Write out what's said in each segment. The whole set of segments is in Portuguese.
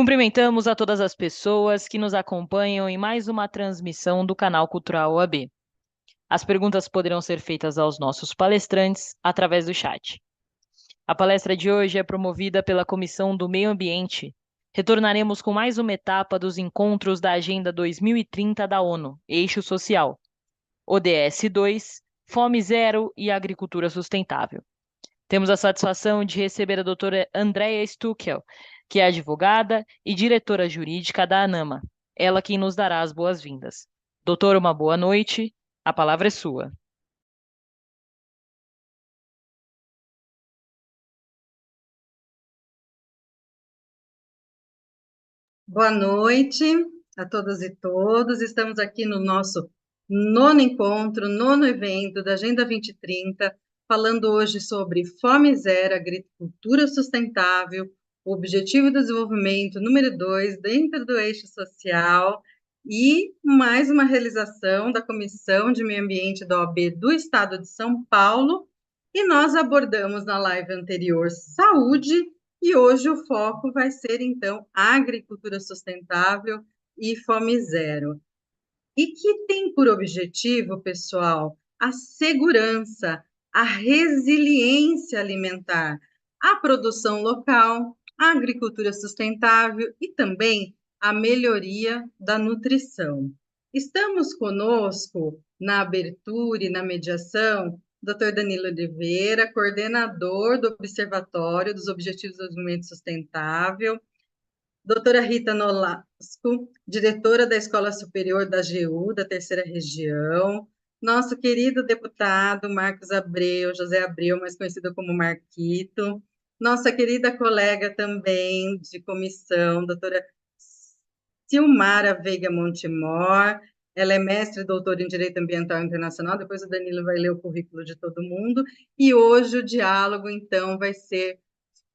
Cumprimentamos a todas as pessoas que nos acompanham em mais uma transmissão do canal Cultural OAB. As perguntas poderão ser feitas aos nossos palestrantes através do chat. A palestra de hoje é promovida pela Comissão do Meio Ambiente. Retornaremos com mais uma etapa dos encontros da Agenda 2030 da ONU, Eixo Social, ODS 2, Fome Zero e Agricultura Sustentável. Temos a satisfação de receber a doutora Andrea Stuckel, que é advogada e diretora jurídica da ANAMA. Ela quem nos dará as boas-vindas. Doutora, uma boa noite. A palavra é sua. Boa noite a todas e todos. Estamos aqui no nosso nono encontro, nono evento da Agenda 2030, falando hoje sobre fome zero, agricultura sustentável, o objetivo do desenvolvimento número 2 dentro do eixo social e mais uma realização da Comissão de Meio Ambiente da OAB do Estado de São Paulo. E nós abordamos na live anterior saúde. E hoje o foco vai ser, então, agricultura sustentável e fome zero. E que tem por objetivo, pessoal, a segurança, a resiliência alimentar, a produção local, a agricultura sustentável e também a melhoria da nutrição. Estamos conosco na abertura e na mediação Dr. Danilo Oliveira, coordenador do Observatório dos Objetivos do Desenvolvimento Sustentável, doutora Rita Nolasco, diretora da Escola Superior da AGU, da Terceira Região, nosso querido deputado Marcos Abreu, José Abreu, mais conhecido como Marquito, nossa querida colega também de comissão, doutora Silmara Veiga Montemor, ela é mestre e doutora em Direito Ambiental Internacional, depois o Danilo vai ler o currículo de todo mundo, e hoje o diálogo, então, vai ser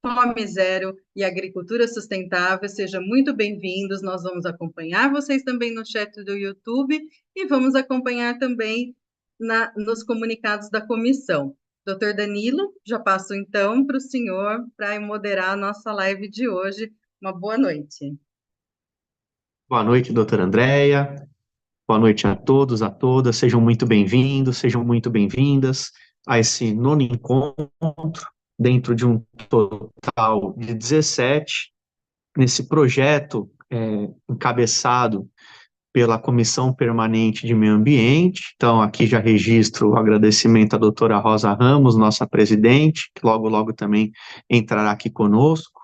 Fome Zero e Agricultura Sustentável. Sejam muito bem-vindos, nós vamos acompanhar vocês também no chat do YouTube e vamos acompanhar também nos comunicados da comissão. Doutor Danilo, já passo então para o senhor para moderar a nossa live de hoje. Uma boa noite. Boa noite, doutora Andrea. Boa noite a todos, a todas. Sejam muito bem-vindos, sejam muito bem-vindas a esse nono encontro, dentro de um total de 17, nesse projeto encabeçado pela Comissão Permanente de Meio Ambiente. Então, aqui já registro o agradecimento à doutora Rosa Ramos, nossa presidente, que logo, logo também entrará aqui conosco.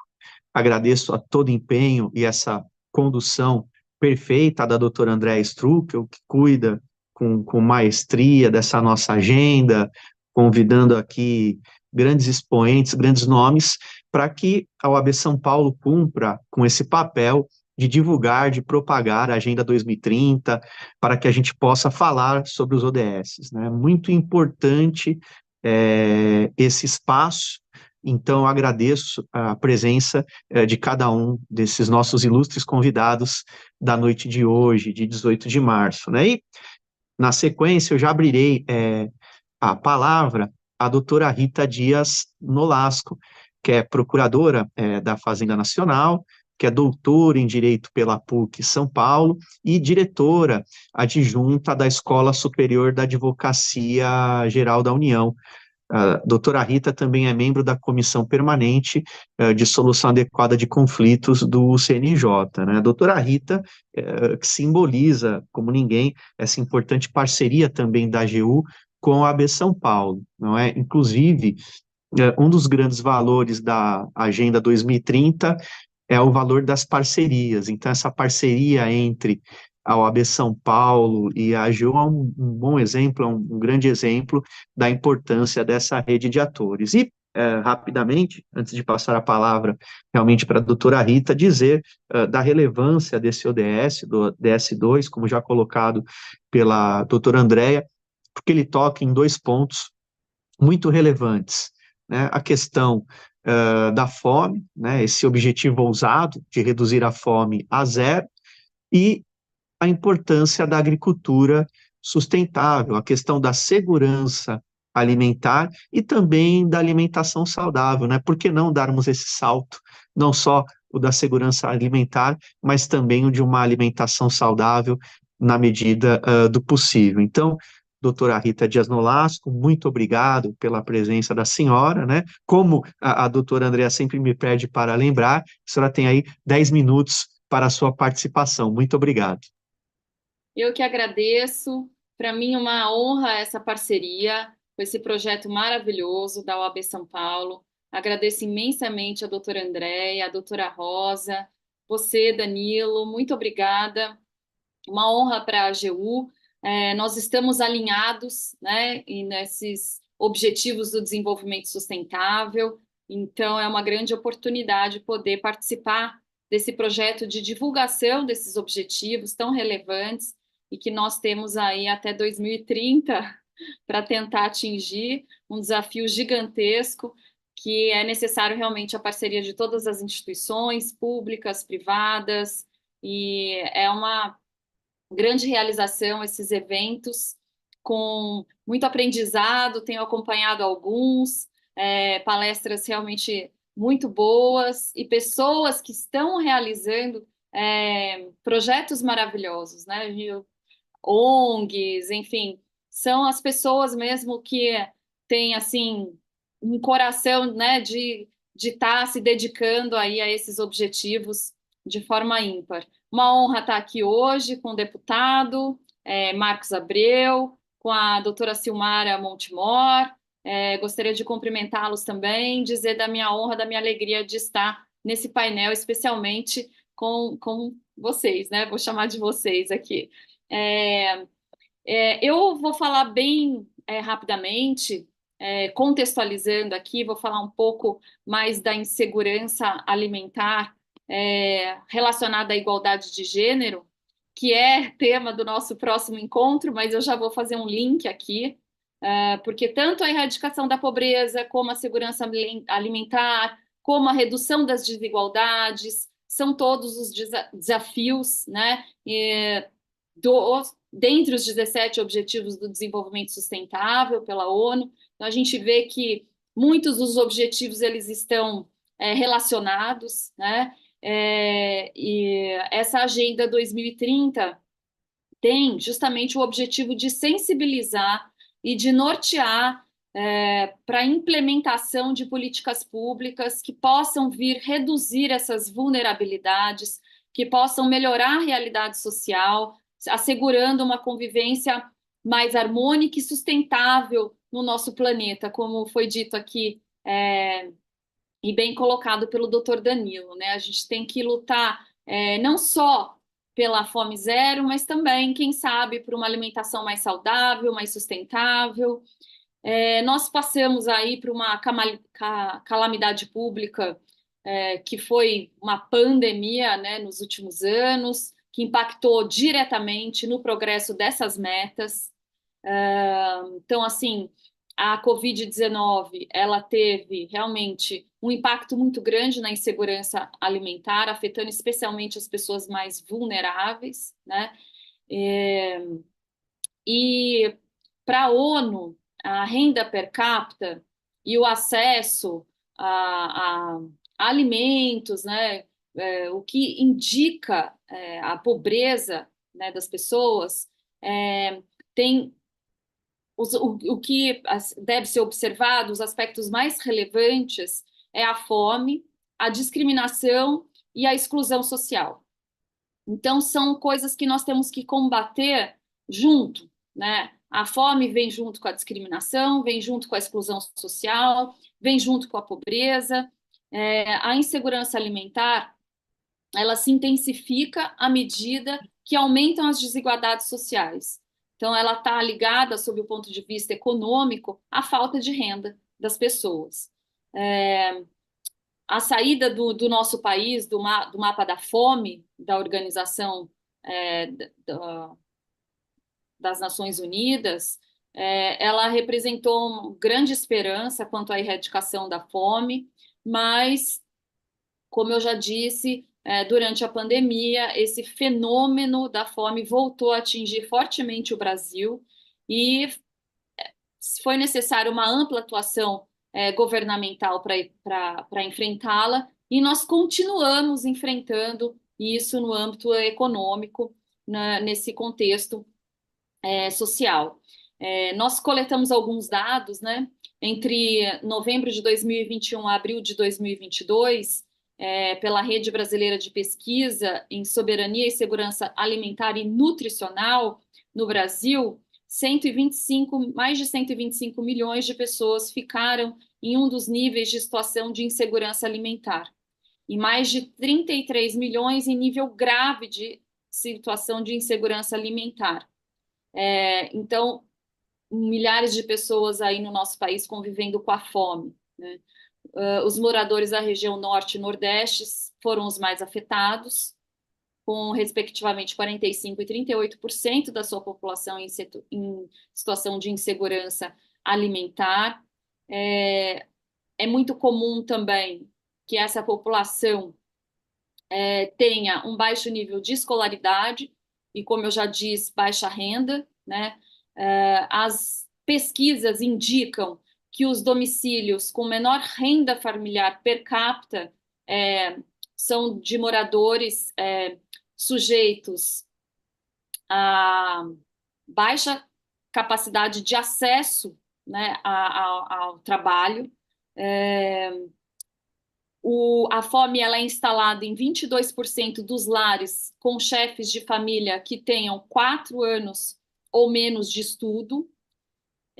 Agradeço a todo empenho e essa condução perfeita da doutora Andrea Struckel, que cuida com maestria dessa nossa agenda, convidando aqui grandes expoentes, grandes nomes, para que a OAB São Paulo cumpra com esse papel de divulgar, de propagar a Agenda 2030, para que a gente possa falar sobre os ODS, né? Muito importante esse espaço. Então, agradeço a presença de cada um desses nossos ilustres convidados da noite de hoje, de 18 de março, né? E, na sequência, eu já abrirei a palavra à doutora Rita Dias Nolasco, que é procuradora da Fazenda Nacional, que é doutora em Direito pela PUC São Paulo e diretora adjunta da Escola Superior da Advocacia Geral da União. A doutora Rita também é membro da Comissão Permanente de Solução Adequada de Conflitos do CNJ, né? A doutora Rita, que simboliza, como ninguém, essa importante parceria também da AGU com a AB São Paulo, não é? Inclusive, um dos grandes valores da Agenda 2030 é o valor das parcerias. Então, essa parceria entre a OAB São Paulo e a AGU é um bom exemplo, é um grande exemplo da importância dessa rede de atores. E, rapidamente, antes de passar a palavra realmente para a doutora Rita, dizer da relevância desse ODS, do ODS 2, como já colocado pela doutora Andrea, porque ele toca em dois pontos muito relevantes, né? A questão da fome, né? Esse objetivo ousado de reduzir a fome a zero, e a importância da agricultura sustentável, a questão da segurança alimentar e também da alimentação saudável, né? Por que não darmos esse salto, não só o da segurança alimentar, mas também o de uma alimentação saudável na medida do possível. Então, doutora Rita Dias Nolasco, muito obrigado pela presença da senhora, né? Como a doutora Andrea sempre me pede para lembrar, a senhora tem aí 10 minutos para a sua participação. Muito obrigado. Eu que agradeço. Para mim, uma honra essa parceria com esse projeto maravilhoso da OAB São Paulo. Agradeço imensamente a doutora Andréia, a doutora Rosa, você, Danilo, muito obrigada. Uma honra para a AGU. Nós estamos alinhados, né, nesses objetivos do desenvolvimento sustentável, então é uma grande oportunidade poder participar desse projeto de divulgação desses objetivos tão relevantes e que nós temos aí até 2030 para tentar atingir um desafio gigantesco, que é necessário realmente a parceria de todas as instituições públicas, privadas, e é uma grande realização esses eventos, com muito aprendizado, tenho acompanhado alguns, palestras realmente muito boas, e pessoas que estão realizando projetos maravilhosos, né? ONGs, enfim, são as pessoas mesmo que têm, assim, um coração, né, de estar se dedicando aí a esses objetivos de forma ímpar. Uma honra estar aqui hoje com o deputado Marcos Abreu, com a doutora Silmara Montemor. Gostaria de cumprimentá-los também, dizer da minha honra, da minha alegria de estar nesse painel, especialmente com vocês, né? Vou chamar de vocês aqui. Eu vou falar bem rapidamente, contextualizando aqui, vou falar um pouco mais da insegurança alimentar relacionada à igualdade de gênero, que é tema do nosso próximo encontro, mas eu já vou fazer um link aqui, porque tanto a erradicação da pobreza, como a segurança alimentar, como a redução das desigualdades, são todos os desafios, né, dentre os 17 Objetivos do Desenvolvimento Sustentável pela ONU. Então, a gente vê que muitos dos objetivos eles estão relacionados, né? E essa Agenda 2030 tem justamente o objetivo de sensibilizar e de nortear para a implementação de políticas públicas que possam vir reduzir essas vulnerabilidades, que possam melhorar a realidade social, assegurando uma convivência mais harmônica e sustentável no nosso planeta, como foi dito aqui e bem colocado pelo Dr. Danilo, né? A gente tem que lutar não só pela fome zero, mas também, quem sabe, por uma alimentação mais saudável, mais sustentável. Nós passamos aí por uma calamidade pública que foi uma pandemia, né, nos últimos anos, que impactou diretamente no progresso dessas metas. Então, assim, a Covid-19, ela teve realmente um impacto muito grande na insegurança alimentar, afetando especialmente as pessoas mais vulneráveis, né? E para a ONU, a renda per capita e o acesso a alimentos, né, o que indica a pobreza, né, das pessoas, tem o que deve ser observado, os aspectos mais relevantes é a fome, a discriminação e a exclusão social. Então, são coisas que nós temos que combater junto, né? A fome vem junto com a discriminação, vem junto com a exclusão social, vem junto com a pobreza. A insegurança alimentar, ela se intensifica à medida que aumentam as desigualdades sociais. Então, ela está ligada, sob o ponto de vista econômico, à falta de renda das pessoas. A saída do nosso país do mapa da fome, da Organização das Nações Unidas, ela representou uma grande esperança quanto à erradicação da fome, mas, como eu já disse, durante a pandemia, esse fenômeno da fome voltou a atingir fortemente o Brasil e foi necessária uma ampla atuação governamental para enfrentá-la, e nós continuamos enfrentando isso no âmbito econômico, nesse contexto social. Nós coletamos alguns dados, né? Entre novembro de 2021 a abril de 2022, pela Rede Brasileira de Pesquisa em Soberania e Segurança Alimentar e Nutricional no Brasil, mais de 125 milhões de pessoas ficaram em um dos níveis de situação de insegurança alimentar, e mais de 33 milhões em nível grave de situação de insegurança alimentar. Então, milhares de pessoas aí no nosso país convivendo com a fome, né? Os moradores da região norte e nordeste foram os mais afetados, com respectivamente 45% e 38% da sua população em situação de insegurança alimentar. É muito comum também que essa população tenha um baixo nível de escolaridade e, como eu já disse, baixa renda, né? As pesquisas indicam que os domicílios com menor renda familiar per capita são de moradores sujeitos a baixa capacidade de acesso, né, ao trabalho. A fome ela é instalada em 22% dos lares com chefes de família que tenham 4 anos ou menos de estudo.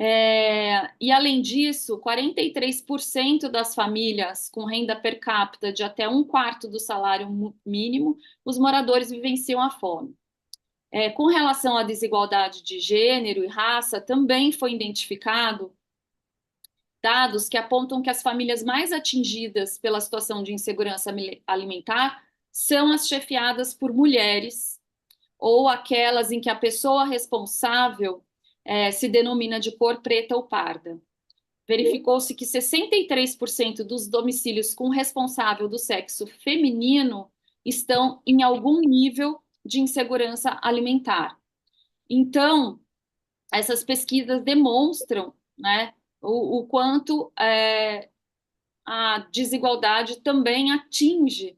E, além disso, 43% das famílias com renda per capita de até 1/4 do salário mínimo, os moradores vivenciam a fome. Com relação à desigualdade de gênero e raça, também foi identificado dados que apontam que as famílias mais atingidas pela situação de insegurança alimentar são as chefiadas por mulheres, ou aquelas em que a pessoa responsável se denomina de cor preta ou parda. Verificou-se que 63% dos domicílios com responsável do sexo feminino estão em algum nível de insegurança alimentar. Então, essas pesquisas demonstram, né, o quanto a desigualdade também atinge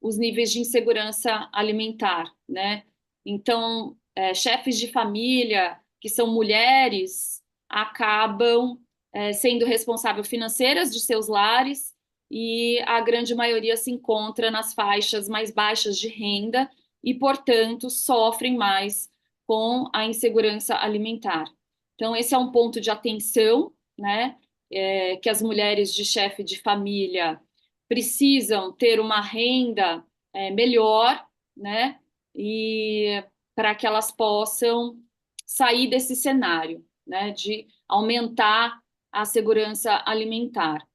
os níveis de insegurança alimentar, né? Então, chefes de família que são mulheres acabam sendo responsáveis financeiras de seus lares, e a grande maioria se encontra nas faixas mais baixas de renda e, portanto, sofrem mais com a insegurança alimentar. Então, esse é um ponto de atenção, né? Que as mulheres de chefe de família precisam ter uma renda melhor, né? E para que elas possam sair desse cenário, né? De aumentar a segurança alimentar.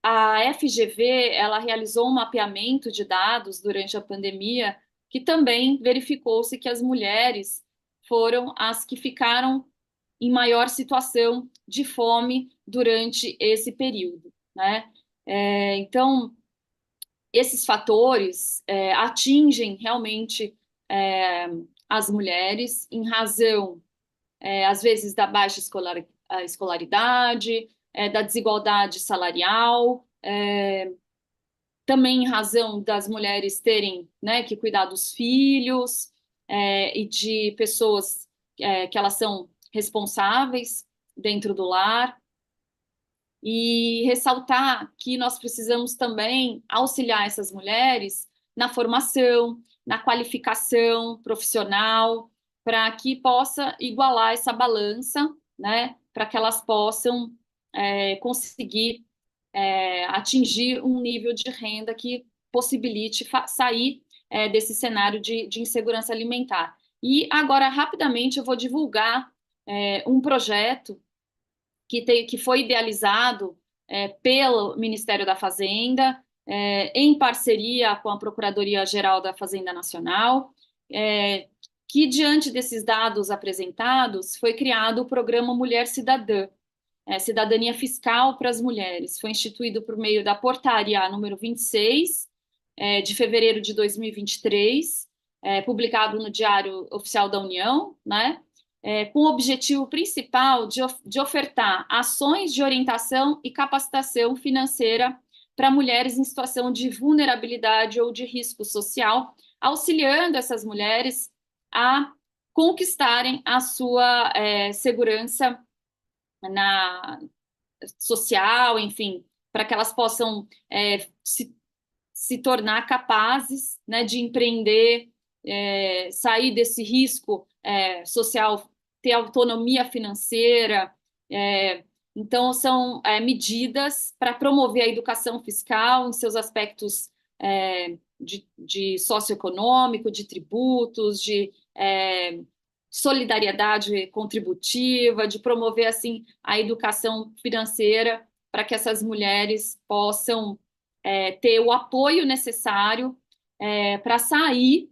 A FGV ela realizou um mapeamento de dados durante a pandemia, que também verificou-se que as mulheres foram as que ficaram em maior situação de fome durante esse período, né? Então, esses fatores atingem realmente as mulheres em razão, às vezes, da baixa escolaridade, da desigualdade salarial, também em razão das mulheres terem, né, que cuidar dos filhos e de pessoas que elas são responsáveis dentro do lar. E ressaltar que nós precisamos também auxiliar essas mulheres na formação, na qualificação profissional, para que possa igualar essa balança, né, para que elas possam conseguir atingir um nível de renda que possibilite sair desse cenário de insegurança alimentar. E agora, rapidamente, eu vou divulgar um projeto que foi idealizado pelo Ministério da Fazenda, em parceria com a Procuradoria-Geral da Fazenda Nacional, que, diante desses dados apresentados, foi criado o programa Mulher Cidadã, Cidadania Fiscal para as Mulheres. Foi instituído por meio da portaria número 26, de fevereiro de 2023, publicado no Diário Oficial da União, né? com o objetivo principal de ofertar ações de orientação e capacitação financeira para mulheres em situação de vulnerabilidade ou de risco social, auxiliando essas mulheres a conquistarem a sua segurança social, enfim, para que elas possam se tornar capazes, né, de empreender, sair desse risco social, ter autonomia financeira. Então, são medidas para promover a educação fiscal em seus aspectos de socioeconômico, de tributos, de solidariedade contributiva, de promover assim a educação financeira para que essas mulheres possam ter o apoio necessário para sair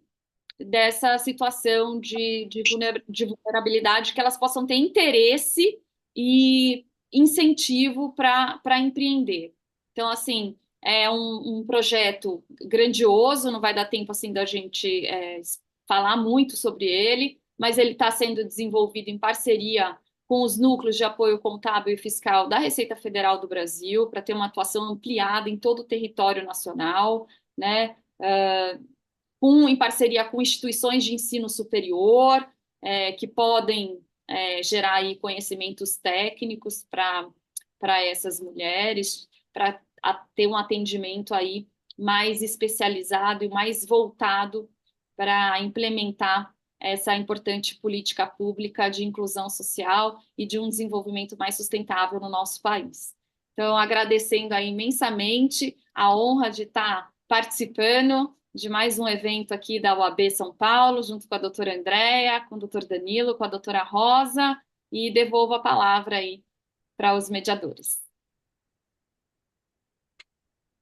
dessa situação de vulnerabilidade, que elas possam ter interesse e incentivo para empreender. Então, assim, é um projeto grandioso, não vai dar tempo assim da gente falar muito sobre ele, mas ele está sendo desenvolvido em parceria com os núcleos de apoio contábil e fiscal da Receita Federal do Brasil, para ter uma atuação ampliada em todo o território nacional, né? Em parceria com instituições de ensino superior, que podem gerar aí conhecimentos técnicos para essas mulheres, para ter um atendimento aí mais especializado e mais voltado para implementar essa importante política pública de inclusão social e de um desenvolvimento mais sustentável no nosso país. Então, agradecendo aí imensamente a honra de estar participando de mais um evento aqui da UAB São Paulo, junto com a doutora Andréia, com o doutor Danilo, com a doutora Rosa, e devolvo a palavra aí para os mediadores.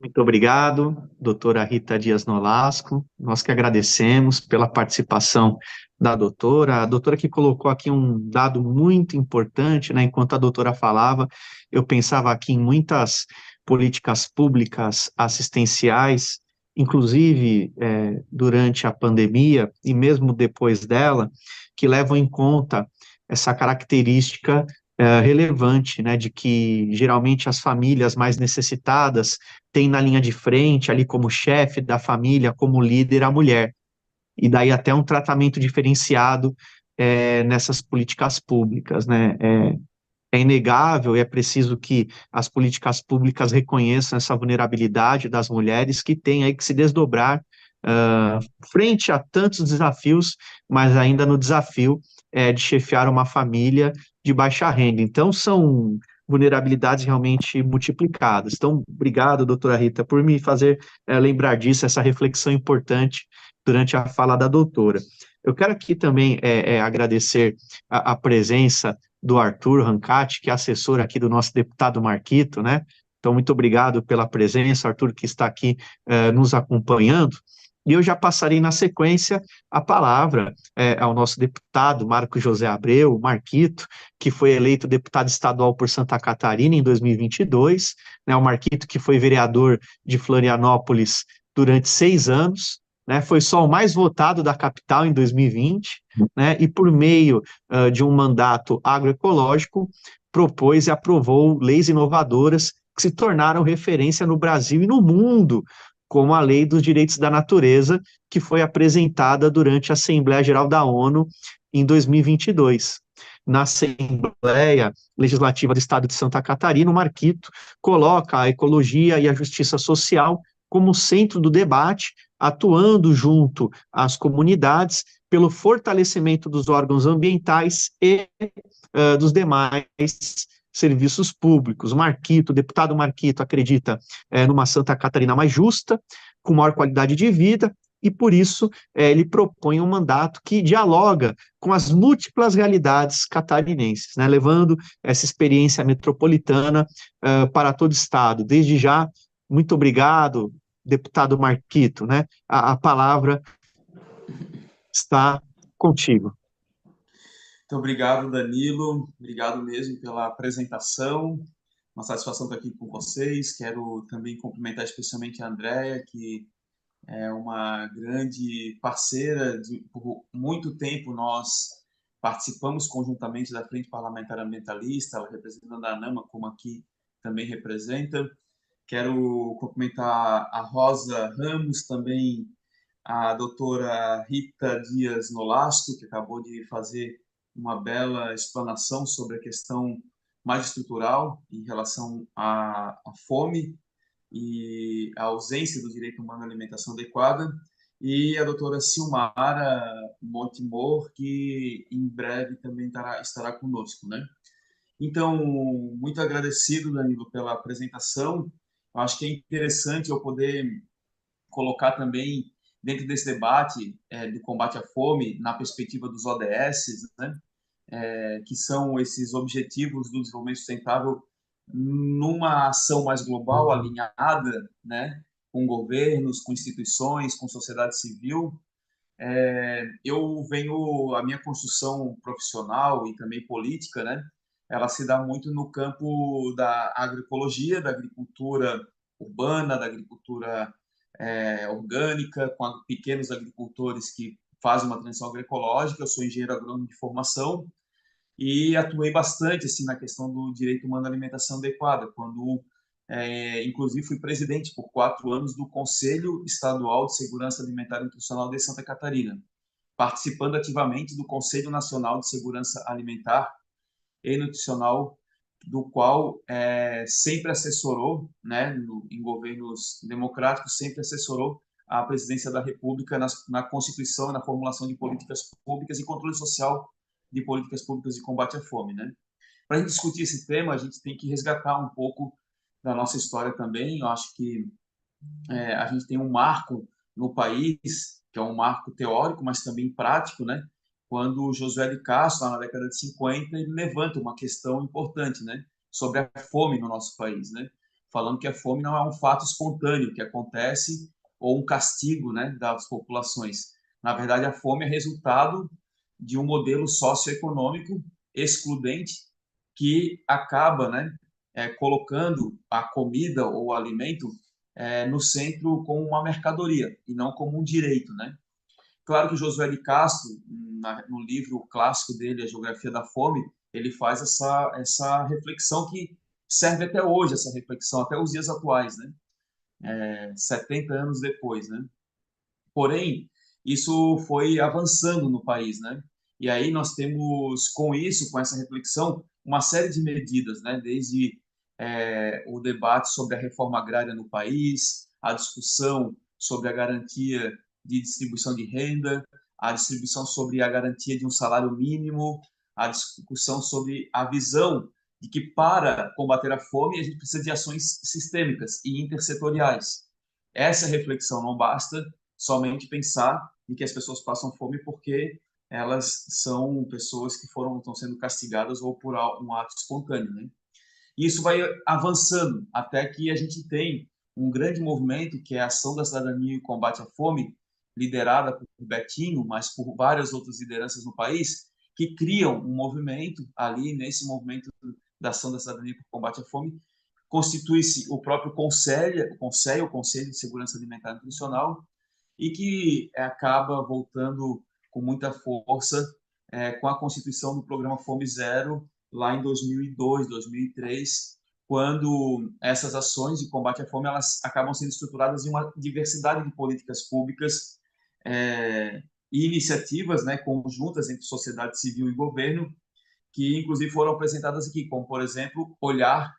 Muito obrigado, doutora Rita Dias Nolasco. Nós que agradecemos pela participação da doutora. A doutora que colocou aqui um dado muito importante, né? Enquanto a doutora falava, eu pensava aqui em muitas políticas públicas assistenciais, inclusive durante a pandemia e mesmo depois dela, que levam em conta essa característica relevante, né, de que geralmente as famílias mais necessitadas têm na linha de frente, ali como chefe da família, como líder, a mulher. E daí até um tratamento diferenciado nessas políticas públicas, né? É inegável e é preciso que as políticas públicas reconheçam essa vulnerabilidade das mulheres que têm aí que se desdobrar frente a tantos desafios, mas ainda no desafio de chefiar uma família de baixa renda. Então, são vulnerabilidades realmente multiplicadas. Então, obrigado, doutora Rita, por me fazer lembrar disso, essa reflexão importante durante a fala da doutora. Eu quero aqui também agradecer a presença do Arthur Rancati, que é assessor aqui do nosso deputado Marquito, né? Então, muito obrigado pela presença, Arthur, que está aqui nos acompanhando. E eu já passarei na sequência a palavra ao nosso deputado Marco José Abreu, Marquito, que foi eleito deputado estadual por Santa Catarina em 2022, né? O Marquito que foi vereador de Florianópolis durante 6 anos, né? Foi só o mais votado da capital em 2020, né? E por meio de um mandato agroecológico, propôs e aprovou leis inovadoras que se tornaram referência no Brasil e no mundo, como a Lei dos Direitos da Natureza, que foi apresentada durante a Assembleia Geral da ONU em 2022. Na Assembleia Legislativa do Estado de Santa Catarina, o Marquito coloca a ecologia e a justiça social como centro do debate, atuando junto às comunidades pelo fortalecimento dos órgãos ambientais e dos demais serviços públicos. O deputado Marquito acredita numa Santa Catarina mais justa, com maior qualidade de vida, e por isso ele propõe um mandato que dialoga com as múltiplas realidades catarinenses, né, levando essa experiência metropolitana para todo o estado. Desde já, muito obrigado, deputado Marquito, né? A palavra está contigo. Muito obrigado, Danilo. Obrigado mesmo pela apresentação. Uma satisfação estar aqui com vocês. Quero também cumprimentar especialmente a Andréia, que é uma grande parceira. Por muito tempo nós participamos conjuntamente da Frente Parlamentar Ambientalista, ela representando a ANAMA, como aqui também representa. Quero cumprimentar a Rosa Ramos, também a doutora Rita Dias Nolasco, que acabou de fazer uma bela explanação sobre a questão mais estrutural em relação à fome e à ausência do direito humano à alimentação adequada, e a doutora Silmara Montemor, que em breve também estará conosco, né? Então, muito agradecido, Danilo, pela apresentação. Eu acho que é interessante eu poder colocar também dentro desse debate do combate à fome na perspectiva dos ODS, né? Que são esses objetivos do desenvolvimento sustentável numa ação mais global, alinhada, né? Com governos, com instituições, com sociedade civil. A minha construção profissional e também política, né? Ela se dá muito no campo da agroecologia, da agricultura urbana, da agricultura orgânica, com pequenos agricultores que fazem uma transição agroecológica. Eu sou engenheiro agrônomo de formação e atuei bastante assim na questão do direito humano à alimentação adequada, quando inclusive fui presidente por 4 anos do Conselho Estadual de Segurança Alimentar e Nutricional de Santa Catarina, participando ativamente do Conselho Nacional de Segurança Alimentar e Nutricional, do qual sempre assessorou, né, em governos democráticos, sempre assessorou a presidência da República na constituição e na formulação de políticas públicas e controle social de políticas públicas de combate à fome, né? Para a gente discutir esse tema, a gente tem que resgatar um pouco da nossa história também. Eu acho que a gente tem um marco no país, que é um marco teórico, mas também prático, né? Quando Josué de Castro, lá na década de 50, ele levanta uma questão importante, né? Sobre a fome no nosso país, né? Falando que a fome não é um fato espontâneo que acontece ou um castigo, né, das populações. Na verdade, a fome é resultado de um modelo socioeconômico excludente que acaba, né, colocando a comida ou o alimento no centro como uma mercadoria e não como um direito, né? Claro que Josué de Castro, no livro clássico dele, A Geografia da Fome, ele faz essa reflexão que serve até hoje, essa reflexão, até os dias atuais, né? 70 anos depois, né? Porém, isso foi avançando no país, né? E aí nós temos, com isso, com essa reflexão, uma série de medidas, né? Desde o debate sobre a reforma agrária no país, a discussão sobre a garantia de distribuição de renda, a distribuição sobre a garantia de um salário mínimo, a discussão sobre a visão de que para combater a fome a gente precisa de ações sistêmicas e intersetoriais. Essa reflexão não basta somente pensar em que as pessoas passam fome porque elas são pessoas que estão sendo castigadas ou por um ato espontâneo, né? E isso vai avançando até que a gente tem um grande movimento que é a Ação da Cidadania e o Combate à Fome, liderada por Betinho, mas por várias outras lideranças no país, que criam um movimento ali, nesse movimento da Ação da Cidadania e o Combate à Fome, constitui-se o próprio o Conselho de Segurança Alimentar e Nutricional, e que acaba voltando com muita força com a constituição do programa Fome Zero, lá em 2002, 2003, quando essas ações de combate à fome elas acabam sendo estruturadas em uma diversidade de políticas públicas e iniciativas, né, conjuntas entre sociedade civil e governo, que inclusive foram apresentadas aqui, como, por exemplo, olhar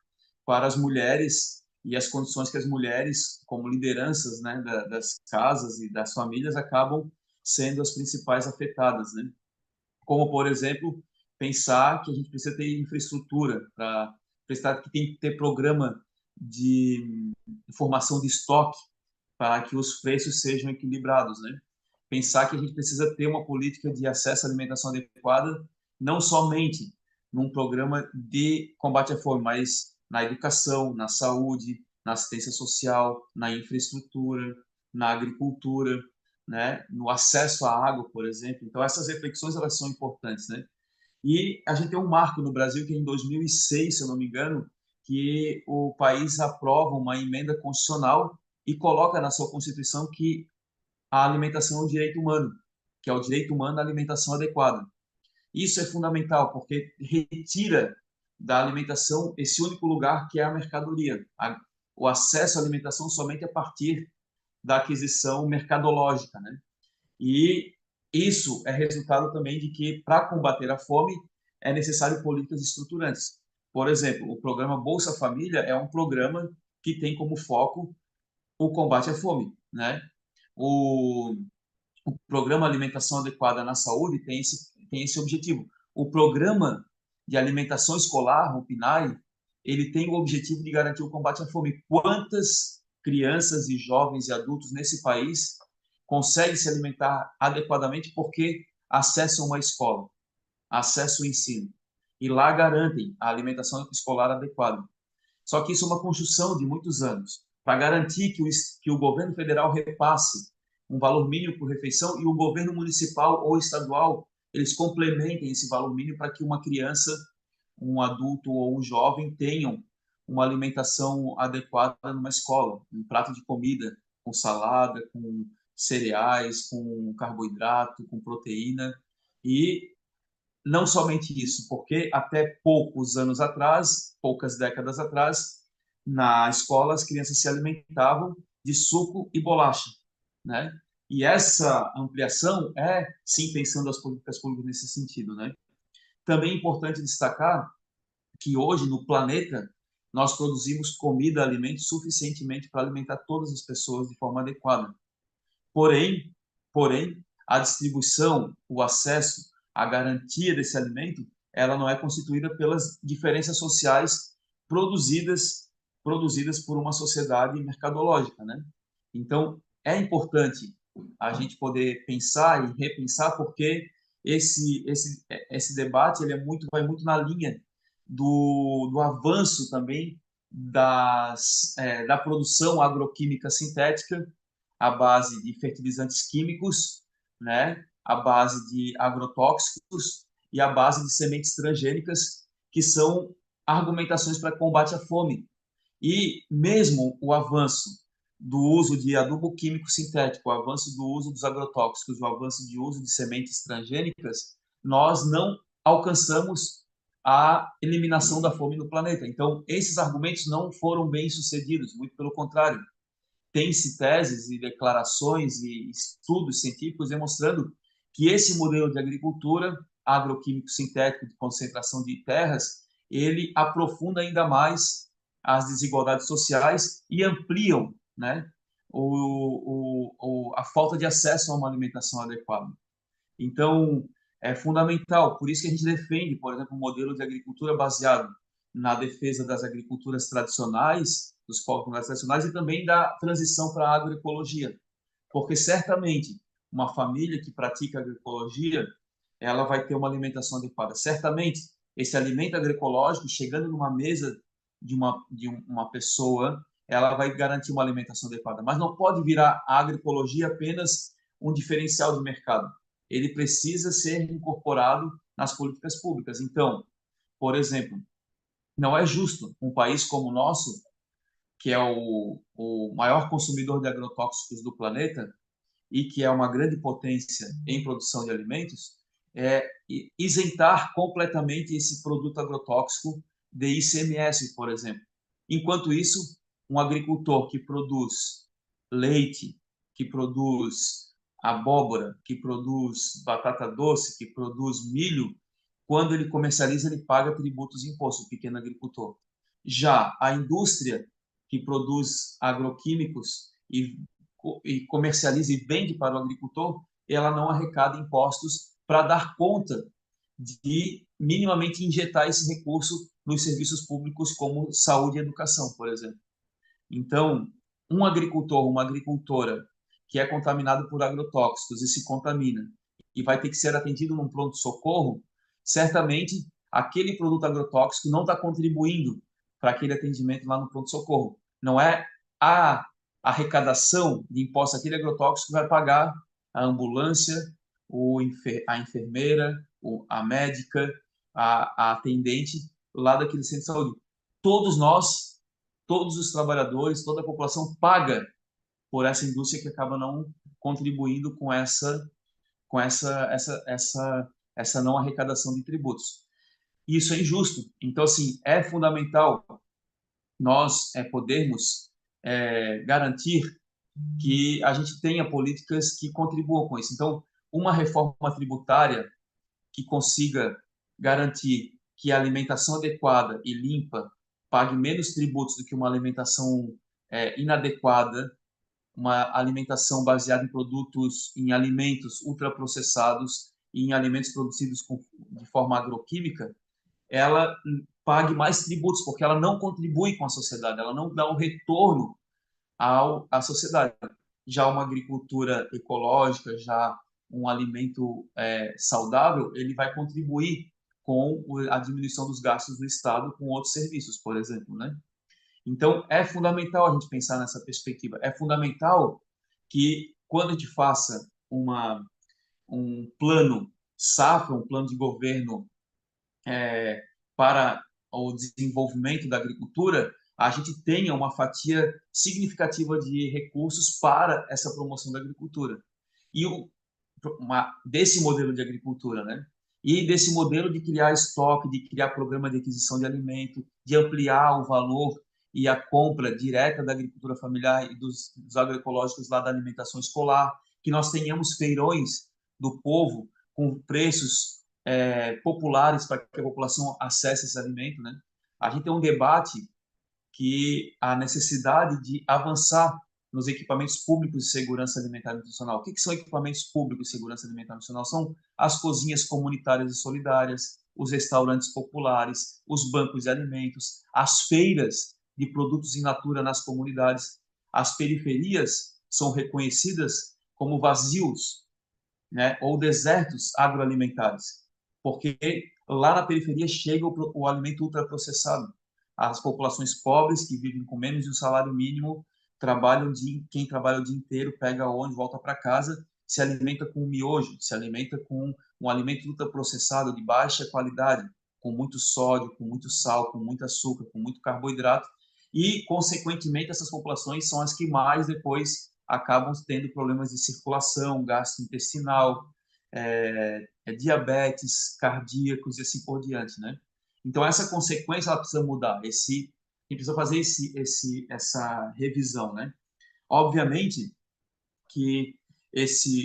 para as mulheres e as condições que as mulheres, como lideranças, né, das casas e das famílias, acabam sendo as principais afetadas, né? Como, por exemplo, pensar que a gente precisa ter infraestrutura para prestar, que tem que ter programa de formação de estoque para que os preços sejam equilibrados, né? Pensar que a gente precisa ter uma política de acesso à alimentação adequada, não somente num programa de combate à fome, mas na educação, na saúde, na assistência social, na infraestrutura, na agricultura, né? No acesso à água, por exemplo. Então, essas reflexões elas são importantes, né? E a gente tem um marco no Brasil que é em 2006, se eu não me engano, que o país aprova uma emenda constitucional e coloca na sua Constituição que a alimentação é um direito humano, que é o direito humano à alimentação adequada. Isso é fundamental, porque retira da alimentação esse único lugar que é a mercadoria. O acesso à alimentação somente a partir da aquisição mercadológica, né? E isso é resultado também de que, para combater a fome, é necessário políticas estruturantes. Por exemplo, o programa Bolsa Família é um programa que tem como foco o combate à fome, né? O, o programa Alimentação Adequada na Saúde tem esse objetivo. O programa de alimentação escolar, o PNAE, ele tem o objetivo de garantir o combate à fome. Quantas crianças e jovens e adultos nesse país conseguem se alimentar adequadamente porque acessam uma escola, acessam o ensino, e lá garantem a alimentação escolar adequada? Só que isso é uma construção de muitos anos, para garantir que o governo federal repasse um valor mínimo por refeição e o governo municipal ou estadual eles complementem esse valor mínimo para que uma criança, um adulto ou um jovem tenham uma alimentação adequada numa escola, um prato de comida com salada, com cereais, com carboidrato, com proteína. E não somente isso, porque até poucos anos atrás, poucas décadas atrás, na escola as crianças se alimentavam de suco e bolacha, né? E essa ampliação é, sim, pensando as políticas públicas nesse sentido, né? Também é importante destacar que hoje no planeta nós produzimos comida, alimentos suficientemente para alimentar todas as pessoas de forma adequada. Porém, a distribuição, o acesso, a garantia desse alimento, ela não é constituída pelas diferenças sociais produzidas por uma sociedade mercadológica, né? Então, é importante a gente poder pensar e repensar, porque esse debate vai muito na linha do avanço também da produção agroquímica sintética à base de fertilizantes químicos, né, à base de agrotóxicos e à base de sementes transgênicas, que são argumentações para combate à fome. E mesmo o avanço do uso de adubo químico sintético, o avanço do uso dos agrotóxicos, o avanço de uso de sementes transgênicas, nós não alcançamos a eliminação da fome no planeta. Então, esses argumentos não foram bem sucedidos, muito pelo contrário. Tem-se teses e declarações e estudos científicos demonstrando que esse modelo de agricultura agroquímico sintético de concentração de terras, ele aprofunda ainda mais as desigualdades sociais e ampliam, né, a falta de acesso a uma alimentação adequada. Então, é fundamental, por isso que a gente defende, por exemplo, um modelo de agricultura baseado na defesa das agriculturas tradicionais, dos povos tradicionais, e também da transição para a agroecologia. Porque certamente uma família que pratica agroecologia, ela vai ter uma alimentação adequada. Certamente esse alimento agroecológico, chegando numa mesa de uma pessoa, ela vai garantir uma alimentação adequada. Mas não pode virar a agroecologia apenas um diferencial de mercado. Ele precisa ser incorporado nas políticas públicas. Então, por exemplo, não é justo um país como o nosso, que é o maior consumidor de agrotóxicos do planeta e que é uma grande potência em produção de alimentos, isentar completamente esse produto agrotóxico de ICMS, por exemplo. Enquanto isso, um agricultor que produz leite, que produz abóbora, que produz batata doce, que produz milho, quando ele comercializa, ele paga tributos e impostos, o pequeno agricultor. Já a indústria que produz agroquímicos e comercializa e vende para o agricultor, ela não arrecada impostos para dar conta de minimamente injetar esse recurso nos serviços públicos como saúde e educação, por exemplo. Então, um agricultor, uma agricultora que é contaminado por agrotóxicos e se contamina e vai ter que ser atendido num pronto-socorro, certamente aquele produto agrotóxico não está contribuindo para aquele atendimento lá no pronto-socorro. Não é a arrecadação de impostos aquele agrotóxico que vai pagar a ambulância, a enfermeira, a médica, a atendente lá daquele centro de saúde. Todos nós, todos os trabalhadores, toda a população paga por essa indústria que acaba não contribuindo com essa essa não arrecadação de tributos. E isso é injusto. Então, assim, é fundamental nós podermos garantir que a gente tenha políticas que contribuam com isso. Então, uma reforma tributária que consiga garantir que a alimentação adequada e limpa pague menos tributos do que uma alimentação inadequada, uma alimentação baseada em produtos, em alimentos ultraprocessados e em alimentos produzidos de forma agroquímica, ela pague mais tributos, porque ela não contribui com a sociedade, ela não dá um retorno à sociedade. Já uma agricultura ecológica, já um alimento saudável, ele vai contribuir com a diminuição dos gastos do Estado com outros serviços, por exemplo, né? Então, é fundamental a gente pensar nessa perspectiva. É fundamental que, quando a gente faça um plano safra, um plano de governo para o desenvolvimento da agricultura, a gente tenha uma fatia significativa de recursos para essa promoção da agricultura. E desse modelo de agricultura, né? E desse modelo de criar estoque, de criar programa de aquisição de alimento, de ampliar o valor e a compra direta da agricultura familiar e dos agroecológicos lá da alimentação escolar, que nós tenhamos feirões do povo com preços populares para que a população acesse esse alimento, né? A gente tem um debate que a necessidade de avançar nos equipamentos públicos de segurança alimentar e nutricional. O que são equipamentos públicos de segurança alimentar e nutricional? São as cozinhas comunitárias e solidárias, os restaurantes populares, os bancos de alimentos, as feiras de produtos in natura nas comunidades. As periferias são reconhecidas como vazios, né, ou desertos agroalimentares, porque lá na periferia chega o alimento ultraprocessado. As populações pobres que vivem com menos de um salário mínimo quem trabalha o dia inteiro pega ônibus, volta para casa, se alimenta com miojo, se alimenta com um alimento ultraprocessado de baixa qualidade, com muito sódio, com muito sal, com muito açúcar, com muito carboidrato, e, consequentemente, essas populações são as que mais depois acabam tendo problemas de circulação, gastrointestinal, diabetes, cardíacos e assim por diante, né? Então, essa consequência ela precisa mudar. A gente precisa fazer essa revisão, né? Obviamente que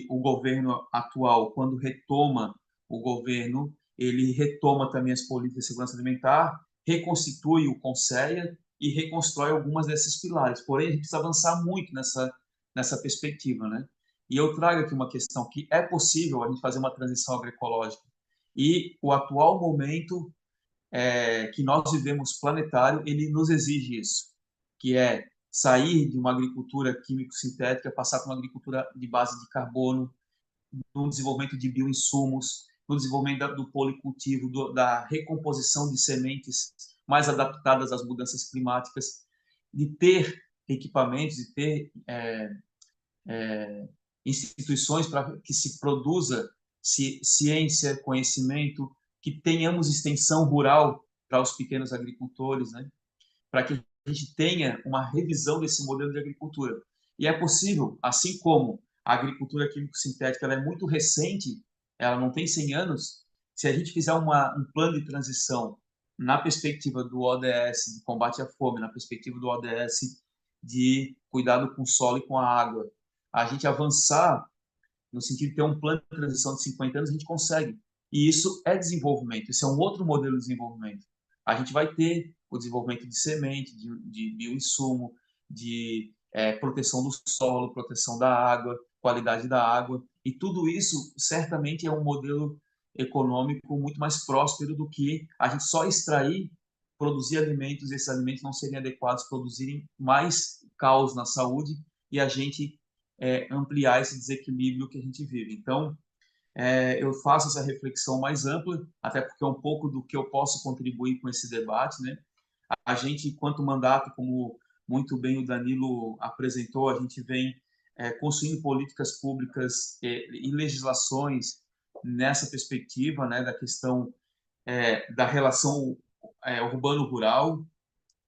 o governo atual, quando retoma o governo, ele retoma também as políticas de segurança alimentar, reconstitui o CONSEA e reconstrói algumas desses pilares. Porém, a gente precisa avançar muito nessa perspectiva, né? E eu trago aqui uma questão que é possível a gente fazer uma transição agroecológica. E o atual momento que nós vivemos planetário, ele nos exige isso, que é sair de uma agricultura químico-sintética, passar para uma agricultura de base de carbono, no desenvolvimento de bioinsumos, no desenvolvimento do policultivo, da recomposição de sementes mais adaptadas às mudanças climáticas, de ter equipamentos, de ter instituições para que se produza ciência, conhecimento, que tenhamos extensão rural para os pequenos agricultores, né? Para que a gente tenha uma revisão desse modelo de agricultura. E é possível, assim como a agricultura químico-sintética ela é muito recente, ela não tem 100 anos, se a gente fizer um plano de transição na perspectiva do ODS de combate à fome, na perspectiva do ODS de cuidado com o solo e com a água, a gente avançar no sentido de ter um plano de transição de 50 anos, a gente consegue. E isso é desenvolvimento, isso é um outro modelo de desenvolvimento. A gente vai ter o desenvolvimento de semente, de bioinsumo, de proteção do solo, proteção da água, qualidade da água, e tudo isso certamente é um modelo econômico muito mais próspero do que a gente só extrair, produzir alimentos, e esses alimentos não serem adequados, produzirem mais caos na saúde e a gente ampliar esse desequilíbrio que a gente vive. Então, eu faço essa reflexão mais ampla, até porque é um pouco do que eu posso contribuir com esse debate, né? A gente, enquanto mandato, como muito bem o Danilo apresentou, a gente vem construindo políticas públicas e legislações nessa perspectiva, né, da questão da relação urbano-rural,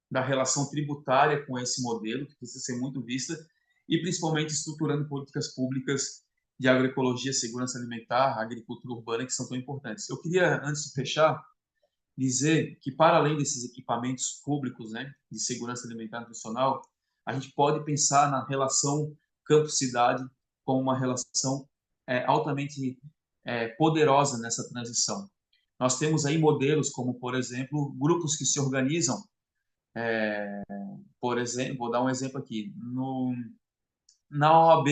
da relação tributária com esse modelo, que precisa ser muito vista, e principalmente estruturando políticas públicas de agroecologia, segurança alimentar, agricultura urbana, que são tão importantes. Eu queria, antes de fechar, dizer que, para além desses equipamentos públicos, né, de segurança alimentar e nutricional, a gente pode pensar na relação campo-cidade como uma relação altamente poderosa nessa transição. Nós temos aí modelos como, por exemplo, grupos que se organizam, por exemplo, vou dar um exemplo aqui, na OAB,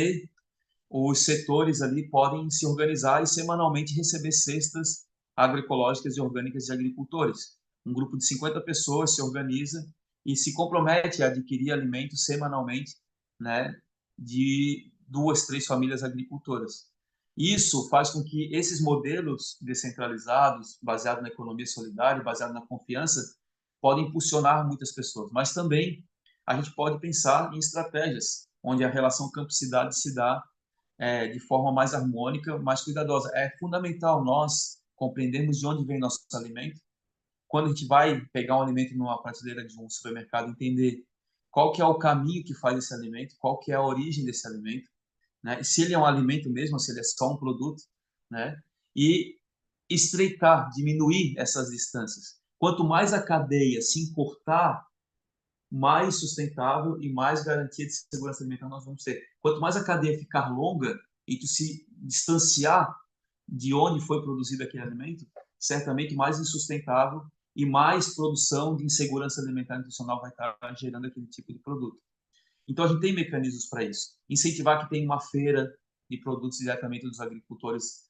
os setores ali podem se organizar e semanalmente receber cestas agroecológicas e orgânicas de agricultores. Um grupo de 50 pessoas se organiza e se compromete a adquirir alimentos semanalmente, né, de 2, 3 famílias agricultoras. Isso faz com que esses modelos descentralizados, baseados na economia solidária, baseados na confiança, podem impulsionar muitas pessoas. Mas também a gente pode pensar em estratégias onde a relação campo-cidade se dá de forma mais harmônica, mais cuidadosa. É fundamental nós compreendermos de onde vem nosso alimento. Quando a gente vai pegar um alimento numa prateleira de um supermercado, entender qual que é o caminho que faz esse alimento, qual que é a origem desse alimento, né? E se ele é um alimento mesmo, se ele é só um produto, né? E estreitar, diminuir essas distâncias. Quanto mais a cadeia se encurtar, mais sustentável e mais garantia de segurança alimentar nós vamos ter. Quanto mais a cadeia ficar longa e tu se distanciar de onde foi produzido aquele alimento, certamente mais insustentável e mais produção de insegurança alimentar e nutricional vai estar gerando aquele tipo de produto. Então, a gente tem mecanismos para isso. Incentivar que tenha uma feira de produtos diretamente dos agricultores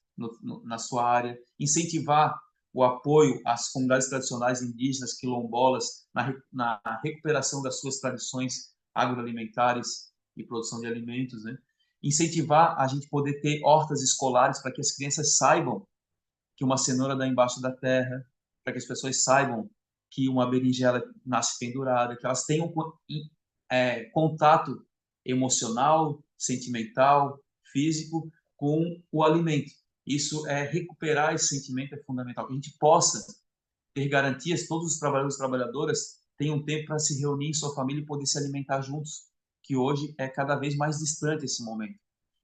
na sua área. Incentivar o apoio às comunidades tradicionais indígenas, quilombolas, na recuperação das suas tradições agroalimentares e produção de alimentos, né? Incentivar a gente poder ter hortas escolares para que as crianças saibam que uma cenoura dá embaixo da terra, para que as pessoas saibam que uma berinjela nasce pendurada, que elas tenham contato emocional, sentimental, físico com o alimento. Isso recuperar esse sentimento é fundamental. Que a gente possa ter garantias, todos os trabalhadores e trabalhadoras tenham tempo para se reunir em sua família e poder se alimentar juntos, que hoje é cada vez mais distante esse momento.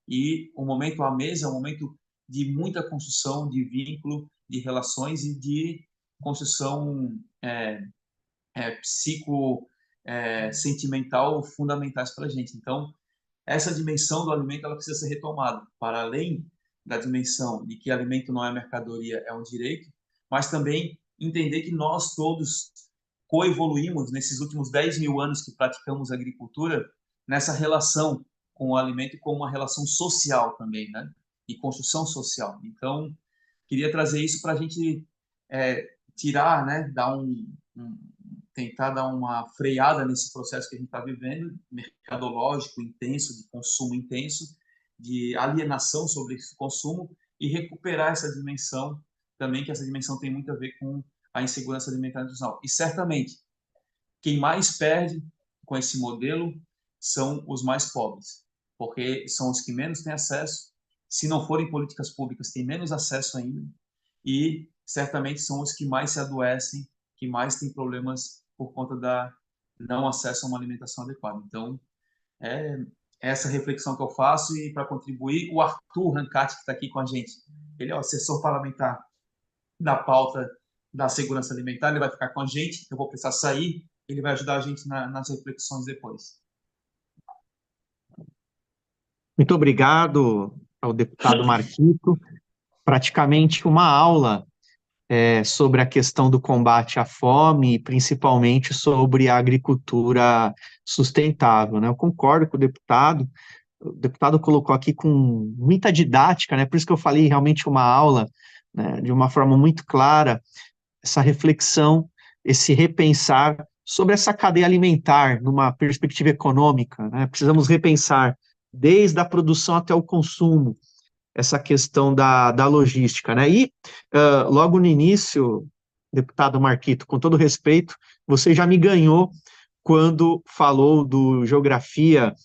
E o momento à mesa é um momento de muita construção de vínculo, de relações e de construção sentimental fundamentais para a gente. Então, essa dimensão do alimento ela precisa ser retomada, para além da dimensão de que alimento não é mercadoria, é um direito, mas também entender que nós todos coevoluímos nesses últimos 10 mil anos que praticamos agricultura, nessa relação com o alimento e com uma relação social também, né? E construção social. Então, queria trazer isso para a gente tirar, né? Tentar dar uma freada nesse processo que a gente está vivendo, mercadológico intenso, de consumo intenso, de alienação sobre esse consumo e recuperar essa dimensão também, que essa dimensão tem muito a ver com a insegurança alimentar e nutricional. E certamente, quem mais perde com esse modelo são os mais pobres, porque são os que menos têm acesso, se não forem políticas públicas, têm menos acesso ainda, e certamente são os que mais se adoecem, que mais têm problemas por conta da não acesso a uma alimentação adequada. Então, é essa reflexão que eu faço e para contribuir, o Arthur Rancati, que está aqui com a gente, ele é o assessor parlamentar da pauta da segurança alimentar, ele vai ficar com a gente, eu vou precisar sair, ele vai ajudar a gente nas reflexões depois. Muito obrigado ao deputado Marquito. Praticamente uma aula sobre a questão do combate à fome, principalmente sobre a agricultura sustentável, né? Eu concordo com o deputado colocou aqui com muita didática, né? Por isso que eu falei realmente uma aula, né, de uma forma muito clara, essa reflexão, esse repensar sobre essa cadeia alimentar numa perspectiva econômica, né? Precisamos repensar desde a produção até o consumo, essa questão da logística, né? E logo no início, deputado Marquito, com todo respeito, você já me ganhou quando falou do Geografia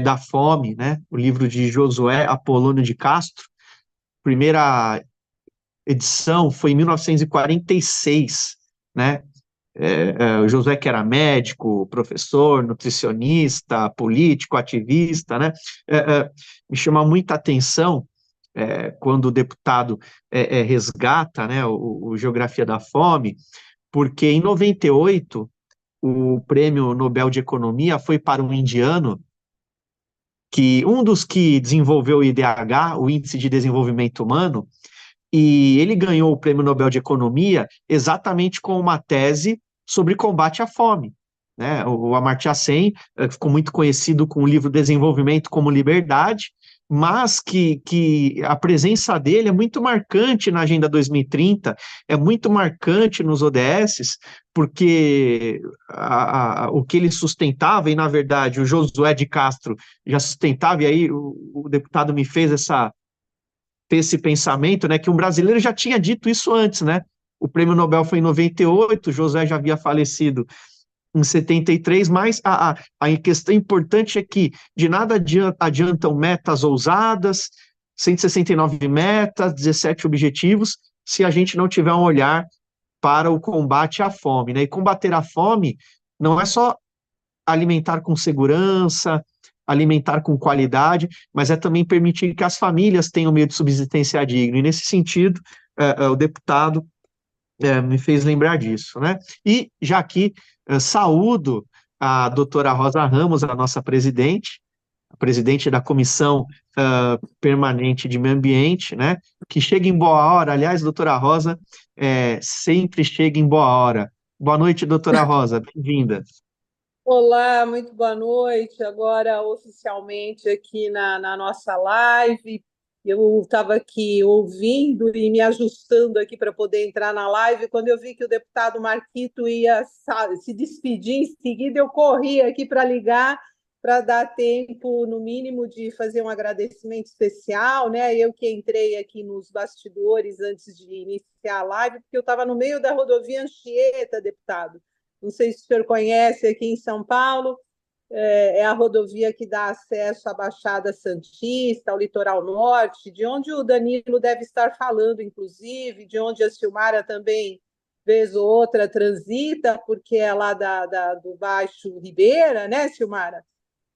da Fome, né? O livro de Josué Apolônio de Castro, primeira edição foi em 1946, né? o Josué que era médico, professor, nutricionista, político, ativista, né? Me chama muita atenção quando o deputado resgata, né, o Geografia da Fome, porque em 98 o Prêmio Nobel de Economia foi para um indiano que um dos que desenvolveu o IDH, o Índice de Desenvolvimento Humano, e ele ganhou o Prêmio Nobel de Economia exatamente com uma tese sobre combate à fome. Né? O Amartya Sen ficou muito conhecido com o livro Desenvolvimento como Liberdade, mas que a presença dele é muito marcante na Agenda 2030, é muito marcante nos ODS, porque o que ele sustentava, e na verdade o Josué de Castro já sustentava, e aí o deputado me fez esse pensamento, né, que um brasileiro já tinha dito isso antes, né? O prêmio Nobel foi em 98, José já havia falecido em 73, mas a questão importante é que de nada adiantam metas ousadas, 169 metas, 17 objetivos, se a gente não tiver um olhar para o combate à fome, né? E combater a fome não é só alimentar com segurança, alimentar com qualidade, mas é também permitir que as famílias tenham meio de subsistência digno. E nesse sentido, o deputado me fez lembrar disso, né? E já aqui saúdo a doutora Rosa Ramos, a nossa presidente, a presidente da Comissão Permanente de Meio Ambiente, né? Que chega em boa hora. Aliás, doutora Rosa sempre chega em boa hora. Boa noite, doutora Rosa, bem-vinda. Olá, muito boa noite. Agora, oficialmente, aqui na nossa live. Eu estava aqui ouvindo e me ajustando aqui para poder entrar na live. Quando eu vi que o deputado Marquito ia se despedir em seguida, eu corri aqui para ligar, para dar tempo, no mínimo, de fazer um agradecimento especial, né? Eu que entrei aqui nos bastidores antes de iniciar a live, porque eu estava no meio da rodovia Anchieta, deputado. Não sei se o senhor conhece, aqui em São Paulo, é a rodovia que dá acesso à Baixada Santista, ao litoral norte, de onde o Danilo deve estar falando, inclusive, de onde a Silmara também, vez ou outra, transita, porque é lá do Baixo Ribeira, né, Silmara?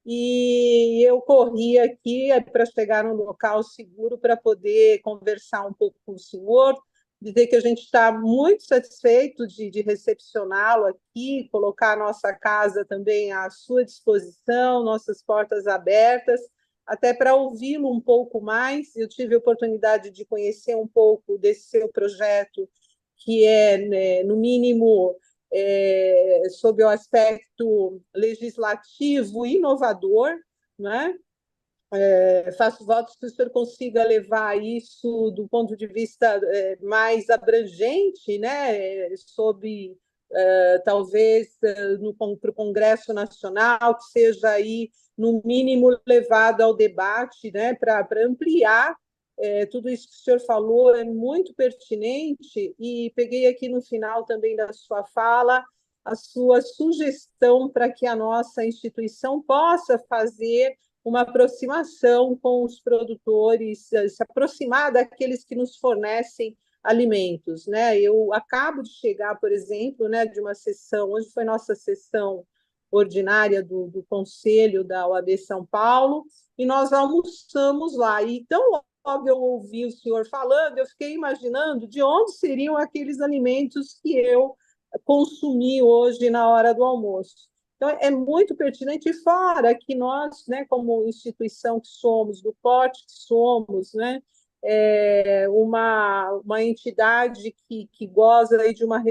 E eu corri aqui para chegar num local seguro para poder conversar um pouco com o senhor, dizer que a gente está muito satisfeito de recepcioná-lo aqui, colocar a nossa casa também à sua disposição, nossas portas abertas, até para ouvi-lo um pouco mais. Eu tive a oportunidade de conhecer um pouco desse seu projeto, que é, né, no mínimo, sob o aspecto legislativo inovador, né? Faço votos que o senhor consiga levar isso do ponto de vista mais abrangente, né? Sob, talvez, para o Congresso Nacional, que seja aí, no mínimo, levado ao debate, né? Para ampliar tudo isso que o senhor falou, é muito pertinente, e peguei aqui no final também da sua fala a sua sugestão para que a nossa instituição possa fazer uma aproximação com os produtores, se aproximar daqueles que nos fornecem alimentos, né? Eu acabo de chegar, por exemplo, né, de uma sessão, hoje foi nossa sessão ordinária do Conselho da OAB São Paulo, e nós almoçamos lá. E tão logo eu ouvi o senhor falando, eu fiquei imaginando de onde seriam aqueles alimentos que eu consumi hoje na hora do almoço. Então, é muito pertinente, e fora que nós, né, como instituição que somos, do porte que somos, né, uma entidade que goza aí de uma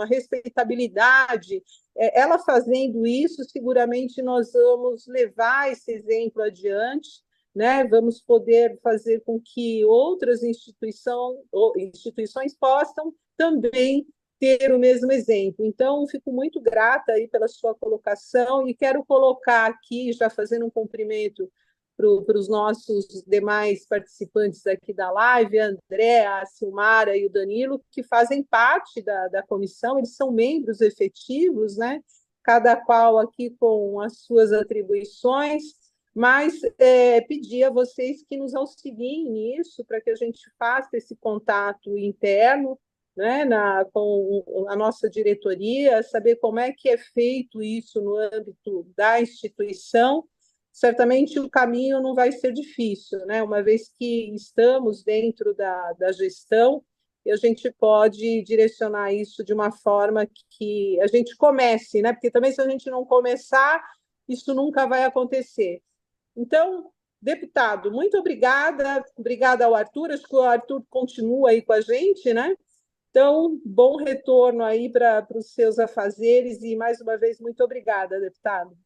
respeitabilidade, ela fazendo isso, seguramente nós vamos levar esse exemplo adiante, né? Vamos poder fazer com que outras instituições possam também ter o mesmo exemplo. Então, fico muito grata aí pela sua colocação, e quero colocar aqui, já fazendo um cumprimento para os nossos demais participantes aqui da live, a André, a Silmara e o Danilo, que fazem parte da comissão, eles são membros efetivos, né? Cada qual aqui com as suas atribuições, mas pedir a vocês que nos auxiliem nisso, para que a gente faça esse contato interno, né, com a nossa diretoria, saber como é que é feito isso no âmbito da instituição. Certamente o caminho não vai ser difícil, né? Uma vez que estamos dentro da gestão, e a gente pode direcionar isso de uma forma que a gente comece, né? Porque também se a gente não começar, isso nunca vai acontecer. Então, deputado, muito obrigada ao Arthur, acho que o Arthur continua aí com a gente, né? Então, bom retorno aí para os seus afazeres e, mais uma vez, muito obrigada, deputado.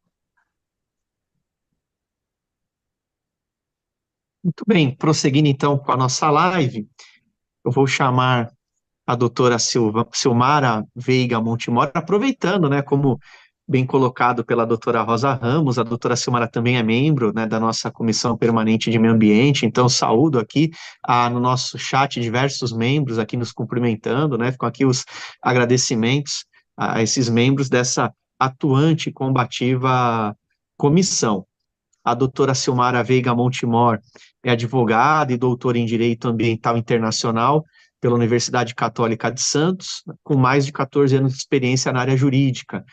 Muito bem, prosseguindo então com a nossa live, eu vou chamar a doutora Silmara Veiga Montemor, aproveitando, né, como bem colocado pela doutora Rosa Ramos, a doutora Silmara também é membro, né, da nossa Comissão Permanente de Meio Ambiente, então saúdo aqui no nosso chat diversos membros aqui nos cumprimentando, né, ficam aqui os agradecimentos a esses membros dessa atuante e combativa comissão. A doutora Silmara Veiga Montemor é advogada e doutora em Direito Ambiental Internacional pela Universidade Católica de Santos, com mais de 14 anos de experiência na área jurídica.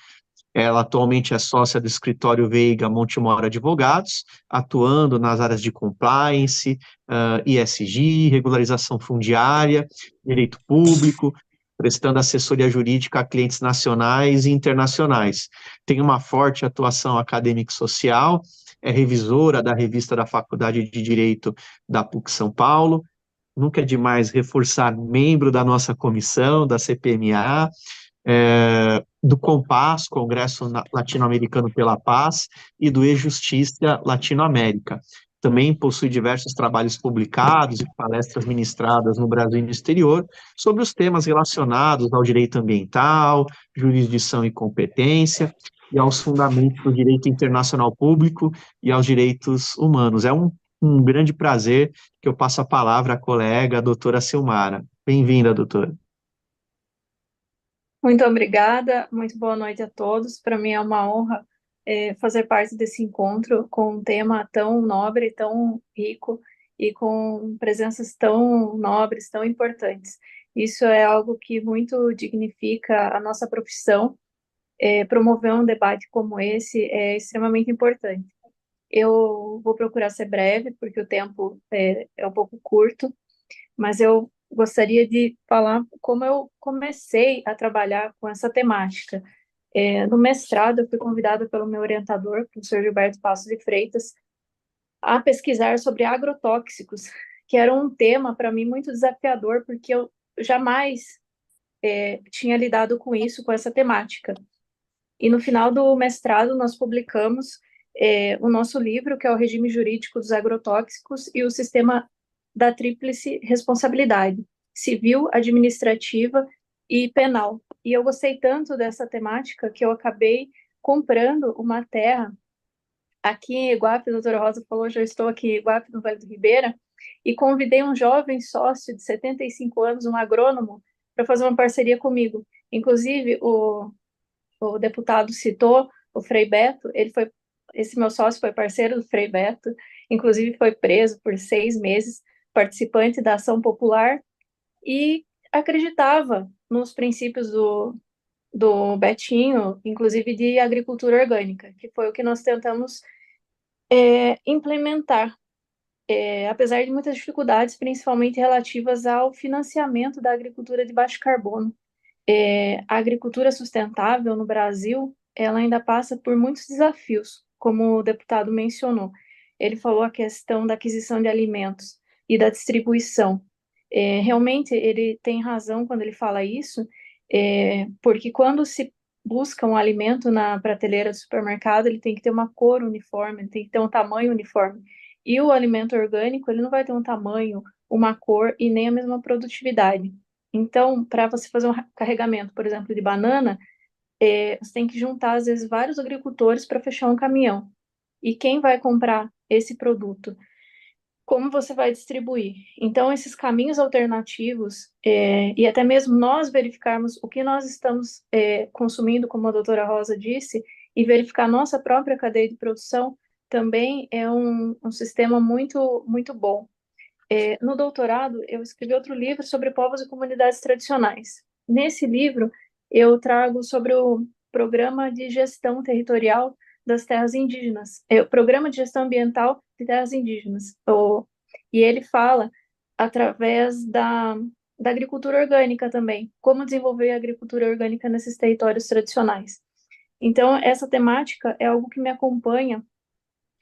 Ela atualmente é sócia do escritório Veiga Montemor Advogados, atuando nas áreas de compliance, ESG, regularização fundiária, direito público, prestando assessoria jurídica a clientes nacionais e internacionais. Tem uma forte atuação acadêmico-social, é revisora da revista da Faculdade de Direito da PUC São Paulo. Nunca é demais reforçar, membro da nossa comissão, da CPMA, do COMPAS, Congresso Latino-Americano pela Paz, e do E-Justiça Latinoamérica. Também possui diversos trabalhos publicados e palestras ministradas no Brasil e no exterior sobre os temas relacionados ao direito ambiental, jurisdição e competência, e aos fundamentos do direito internacional público e aos direitos humanos. É um grande prazer que eu passo a palavra à colega, a doutora Silmara. Bem-vinda, doutora. Muito obrigada, muito boa noite a todos. Para mim é uma honra fazer parte desse encontro com um tema tão nobre, tão rico e com presenças tão nobres, tão importantes. Isso é algo que muito dignifica a nossa profissão. Promover um debate como esse é extremamente importante. Eu vou procurar ser breve, porque o tempo é um pouco curto, mas eu gostaria de falar como eu comecei a trabalhar com essa temática. No mestrado, eu fui convidada pelo meu orientador, o professor Gilberto Passos de Freitas, a pesquisar sobre agrotóxicos, que era um tema para mim muito desafiador, porque eu jamais tinha lidado com isso, com essa temática. E no final do mestrado, nós publicamos o nosso livro, que é o Regime Jurídico dos Agrotóxicos e o Sistema da Tríplice Responsabilidade, civil, administrativa e penal. E eu gostei tanto dessa temática que eu acabei comprando uma terra aqui em Iguape, a doutora Rosa falou, já estou aqui em Iguape, no Vale do Ribeira, e convidei um jovem sócio de 75 anos, um agrônomo, para fazer uma parceria comigo. Inclusive, o deputado citou o Frei Beto, esse meu sócio foi parceiro do Frei Beto, inclusive foi preso por 6 meses, participante da ação popular, e acreditava nos princípios do Betinho, inclusive de agricultura orgânica, que foi o que nós tentamos implementar, apesar de muitas dificuldades, principalmente relativas ao financiamento da agricultura de baixo carbono. A agricultura sustentável no Brasil, ela ainda passa por muitos desafios, como o deputado mencionou. Ele falou a questão da aquisição de alimentos e da distribuição. Realmente, ele tem razão quando ele fala isso, porque quando se busca um alimento na prateleira do supermercado, ele tem que ter uma cor uniforme, ele tem que ter um tamanho uniforme. E o alimento orgânico, ele não vai ter um tamanho, uma cor e nem a mesma produtividade. Então, para você fazer um carregamento, por exemplo, de banana, você tem que juntar, às vezes, vários agricultores para fechar um caminhão. E quem vai comprar esse produto? Como você vai distribuir? Então, esses caminhos alternativos, e até mesmo nós verificarmos o que nós estamos consumindo, como a doutora Rosa disse, e verificar nossa própria cadeia de produção, também é um sistema muito, muito bom. No doutorado, eu escrevi outro livro sobre povos e comunidades tradicionais. Nesse livro, eu trago sobre o Programa de Gestão Territorial das Terras Indígenas, o Programa de Gestão Ambiental de Terras Indígenas. E ele fala através da agricultura orgânica também, como desenvolver a agricultura orgânica nesses territórios tradicionais. Então, essa temática é algo que me acompanha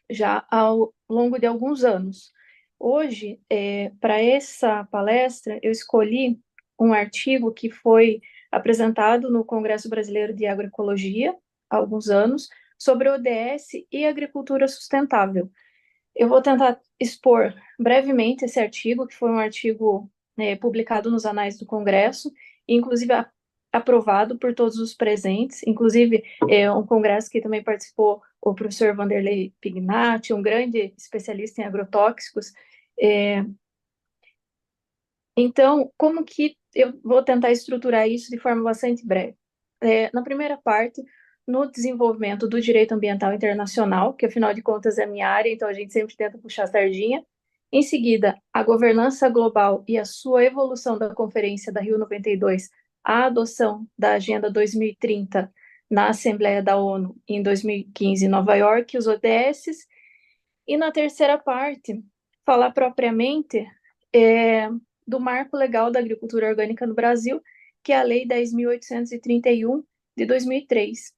já ao longo de alguns anos. Hoje, para essa palestra, eu escolhi um artigo que foi apresentado no Congresso Brasileiro de Agroecologia, há alguns anos, sobre ODS e agricultura sustentável. Eu vou tentar expor brevemente esse artigo, que foi um artigo publicado nos Anais do Congresso, inclusive aprovado por todos os presentes, inclusive um congresso que também participou o professor Vanderlei Pignatti, um grande especialista em agrotóxicos. Então, como que eu vou tentar estruturar isso de forma bastante breve? Na primeira parte, no desenvolvimento do direito ambiental internacional, que afinal de contas é a minha área, então a gente sempre tenta puxar a sardinha. Em seguida, a governança global e a sua evolução da Conferência da Rio 92, a adoção da Agenda 2030 na Assembleia da ONU em 2015 em Nova York, os ODS. E na terceira parte, falar propriamente do marco legal da agricultura orgânica no Brasil, que é a Lei 10.831 de 2003.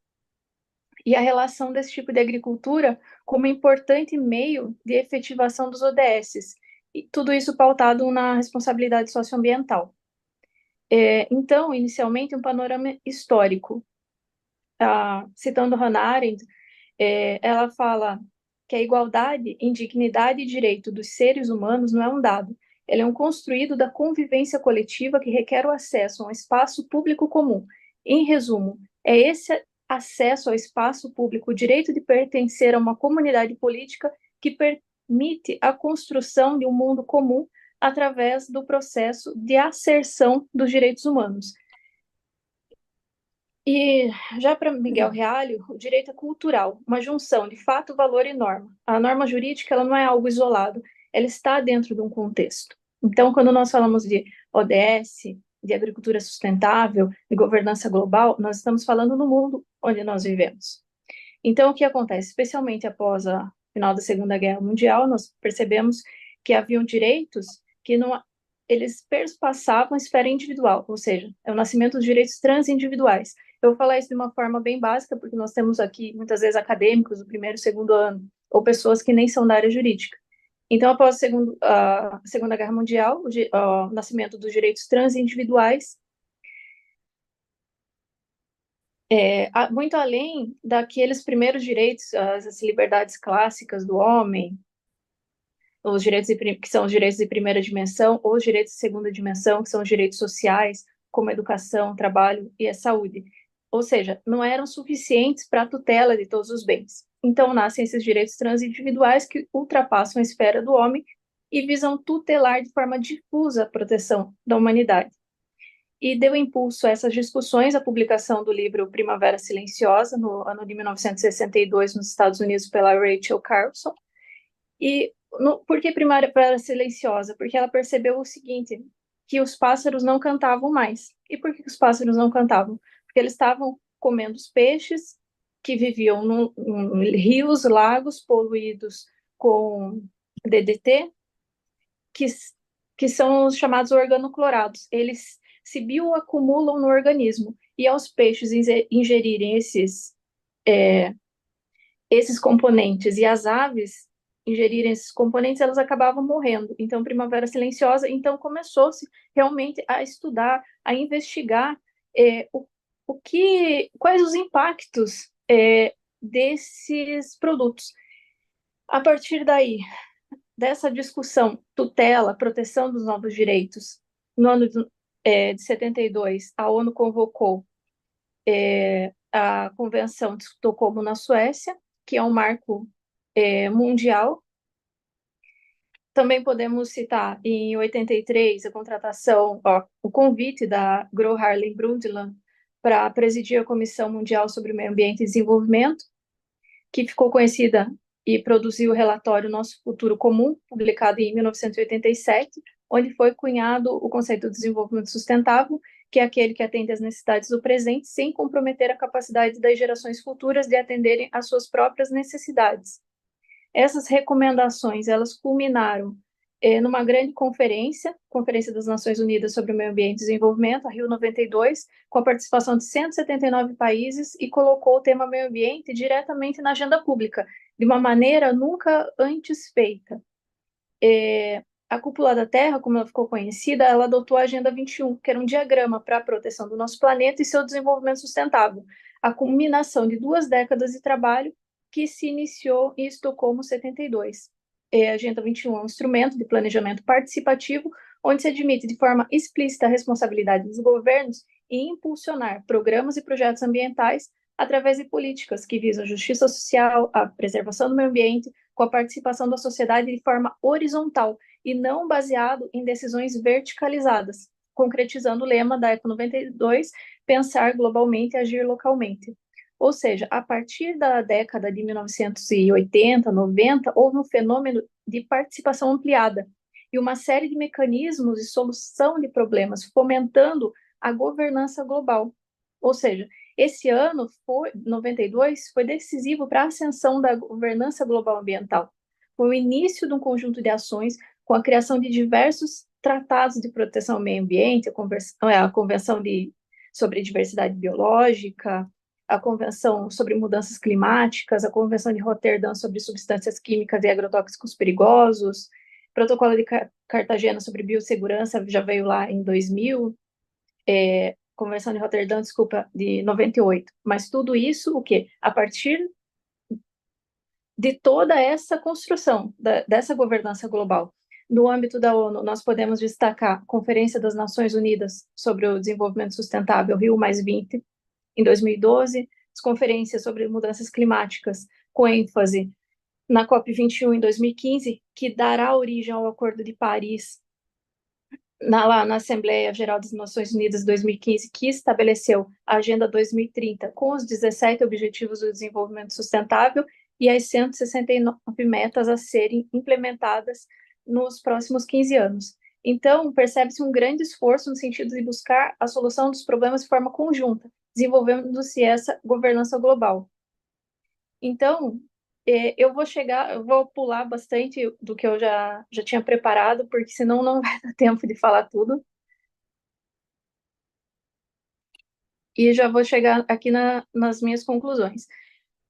E a relação desse tipo de agricultura como importante meio de efetivação dos ODS, e tudo isso pautado na responsabilidade socioambiental. Então, inicialmente, um panorama histórico. Citando Hannah Arendt, ela fala que a igualdade, indignidade e direito dos seres humanos não é um dado, ele é um construído da convivência coletiva que requer o acesso a um espaço público comum. Em resumo, é esse acesso ao espaço público, o direito de pertencer a uma comunidade política que permite a construção de um mundo comum através do processo de asserção dos direitos humanos. E já para Miguel Reale, o direito é cultural, uma junção de fato, valor e norma. A norma jurídica ela não é algo isolado, ela está dentro de um contexto. Então, quando nós falamos de ODS, de agricultura sustentável, de governança global, nós estamos falando no mundo onde nós vivemos. Então, o que acontece? Especialmente após o final da Segunda Guerra Mundial, nós percebemos que haviam direitos que não, eles perspassavam a esfera individual, ou seja, é o nascimento dos direitos transindividuais. Eu vou falar isso de uma forma bem básica, porque nós temos aqui, muitas vezes, acadêmicos do primeiro e segundo ano, ou pessoas que nem são da área jurídica. Então, após a Segunda Guerra Mundial, o nascimento dos direitos transindividuais, muito além daqueles primeiros direitos, as liberdades clássicas do homem, os direitos que são os direitos de primeira dimensão, ou os direitos de segunda dimensão, que são os direitos sociais, como a educação, trabalho e a saúde. Ou seja, não eram suficientes para a tutela de todos os bens. Então, nascem esses direitos transindividuais que ultrapassam a esfera do homem e visam tutelar de forma difusa a proteção da humanidade. E deu impulso a essas discussões a publicação do livro Primavera Silenciosa, no ano de 1962, nos Estados Unidos, pela Rachel Carson. E por que Primavera Silenciosa? Porque ela percebeu o seguinte, que os pássaros não cantavam mais. E por que os pássaros não cantavam? Porque eles estavam comendo os peixes que viviam em rios, lagos poluídos com DDT, que são os chamados organoclorados. Eles se bioacumulam no organismo, e aos peixes ingerirem esses componentes e as aves ingerirem esses componentes, elas acabavam morrendo. Então, Primavera Silenciosa, então começou-se realmente a estudar, a investigar quais os impactos desses produtos. A partir daí, dessa discussão, tutela, proteção dos novos direitos, no ano de 72, a ONU convocou a Convenção de Estocolmo na Suécia, que é um marco mundial. Também podemos citar, em 83, a contratação, o convite da Gro Harlem Brundtland para presidir a Comissão Mundial sobre o Meio Ambiente e Desenvolvimento, que ficou conhecida e produziu o relatório Nosso Futuro Comum, publicado em 1987, onde foi cunhado o conceito de desenvolvimento sustentável, que é aquele que atende às necessidades do presente, sem comprometer a capacidade das gerações futuras de atenderem às suas próprias necessidades. Essas recomendações, elas culminaram numa grande conferência, Conferência das Nações Unidas sobre o Meio Ambiente e Desenvolvimento, a Rio 92, com a participação de 179 países, e colocou o tema meio ambiente diretamente na agenda pública, de uma maneira nunca antes feita. A Cúpula da Terra, como ela ficou conhecida, ela adotou a Agenda 21, que era um diagrama para a proteção do nosso planeta e seu desenvolvimento sustentável, a culminação de 2 décadas de trabalho que se iniciou em Estocolmo 72. A Agenda 21 é um instrumento de planejamento participativo, onde se admite de forma explícita a responsabilidade dos governos em impulsionar programas e projetos ambientais através de políticas que visam a justiça social, a preservação do meio ambiente, com a participação da sociedade de forma horizontal e não baseado em decisões verticalizadas, concretizando o lema da Eco 92, pensar globalmente e agir localmente. Ou seja, a partir da década de 1980, 90, houve um fenômeno de participação ampliada e uma série de mecanismos de solução de problemas, fomentando a governança global. Ou seja, esse ano, 92, foi decisivo para a ascensão da governança global ambiental. Foi o início de um conjunto de ações com a criação de diversos tratados de proteção ao meio ambiente, a Convenção sobre Diversidade Biológica, a Convenção sobre Mudanças Climáticas, a Convenção de Roterdã sobre Substâncias Químicas e Agrotóxicos Perigosos, Protocolo de Cartagena sobre Biossegurança, já veio lá em 2000, Convenção de Roterdã, desculpa, de 98. Mas tudo isso, o quê? A partir de toda essa construção, dessa governança global. No âmbito da ONU, nós podemos destacar a Conferência das Nações Unidas sobre o Desenvolvimento Sustentável, Rio+20, em 2012, as conferências sobre mudanças climáticas, com ênfase na COP21 em 2015, que dará origem ao Acordo de Paris, lá na Assembleia Geral das Nações Unidas de 2015, que estabeleceu a Agenda 2030 com os 17 Objetivos do Desenvolvimento Sustentável e as 169 metas a serem implementadas nos próximos 15 anos. Então, percebe-se um grande esforço no sentido de buscar a solução dos problemas de forma conjunta, desenvolvendo-se essa governança global. Então, eu vou pular bastante do que eu já tinha preparado, porque senão não vai dar tempo de falar tudo. E já vou chegar aqui nas minhas conclusões.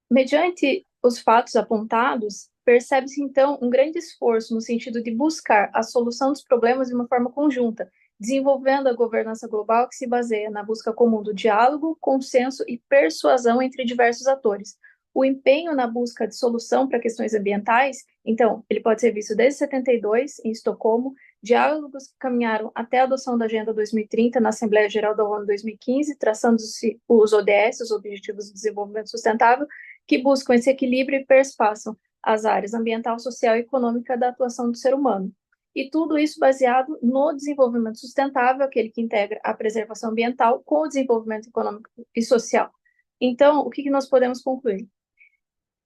Mediante os fatos apontados, percebe-se, então, um grande esforço no sentido de buscar a solução dos problemas de uma forma conjunta, desenvolvendo a governança global que se baseia na busca comum do diálogo, consenso e persuasão entre diversos atores. O empenho na busca de solução para questões ambientais, então, ele pode ser visto desde 72, em Estocolmo, diálogos que caminharam até a adoção da Agenda 2030 na Assembleia Geral da ONU em 2015, traçando-se os ODS, os Objetivos de Desenvolvimento Sustentável, que buscam esse equilíbrio e perspassam as áreas ambiental, social e econômica da atuação do ser humano. E tudo isso baseado no desenvolvimento sustentável, aquele que integra a preservação ambiental com o desenvolvimento econômico e social. Então, o que nós podemos concluir?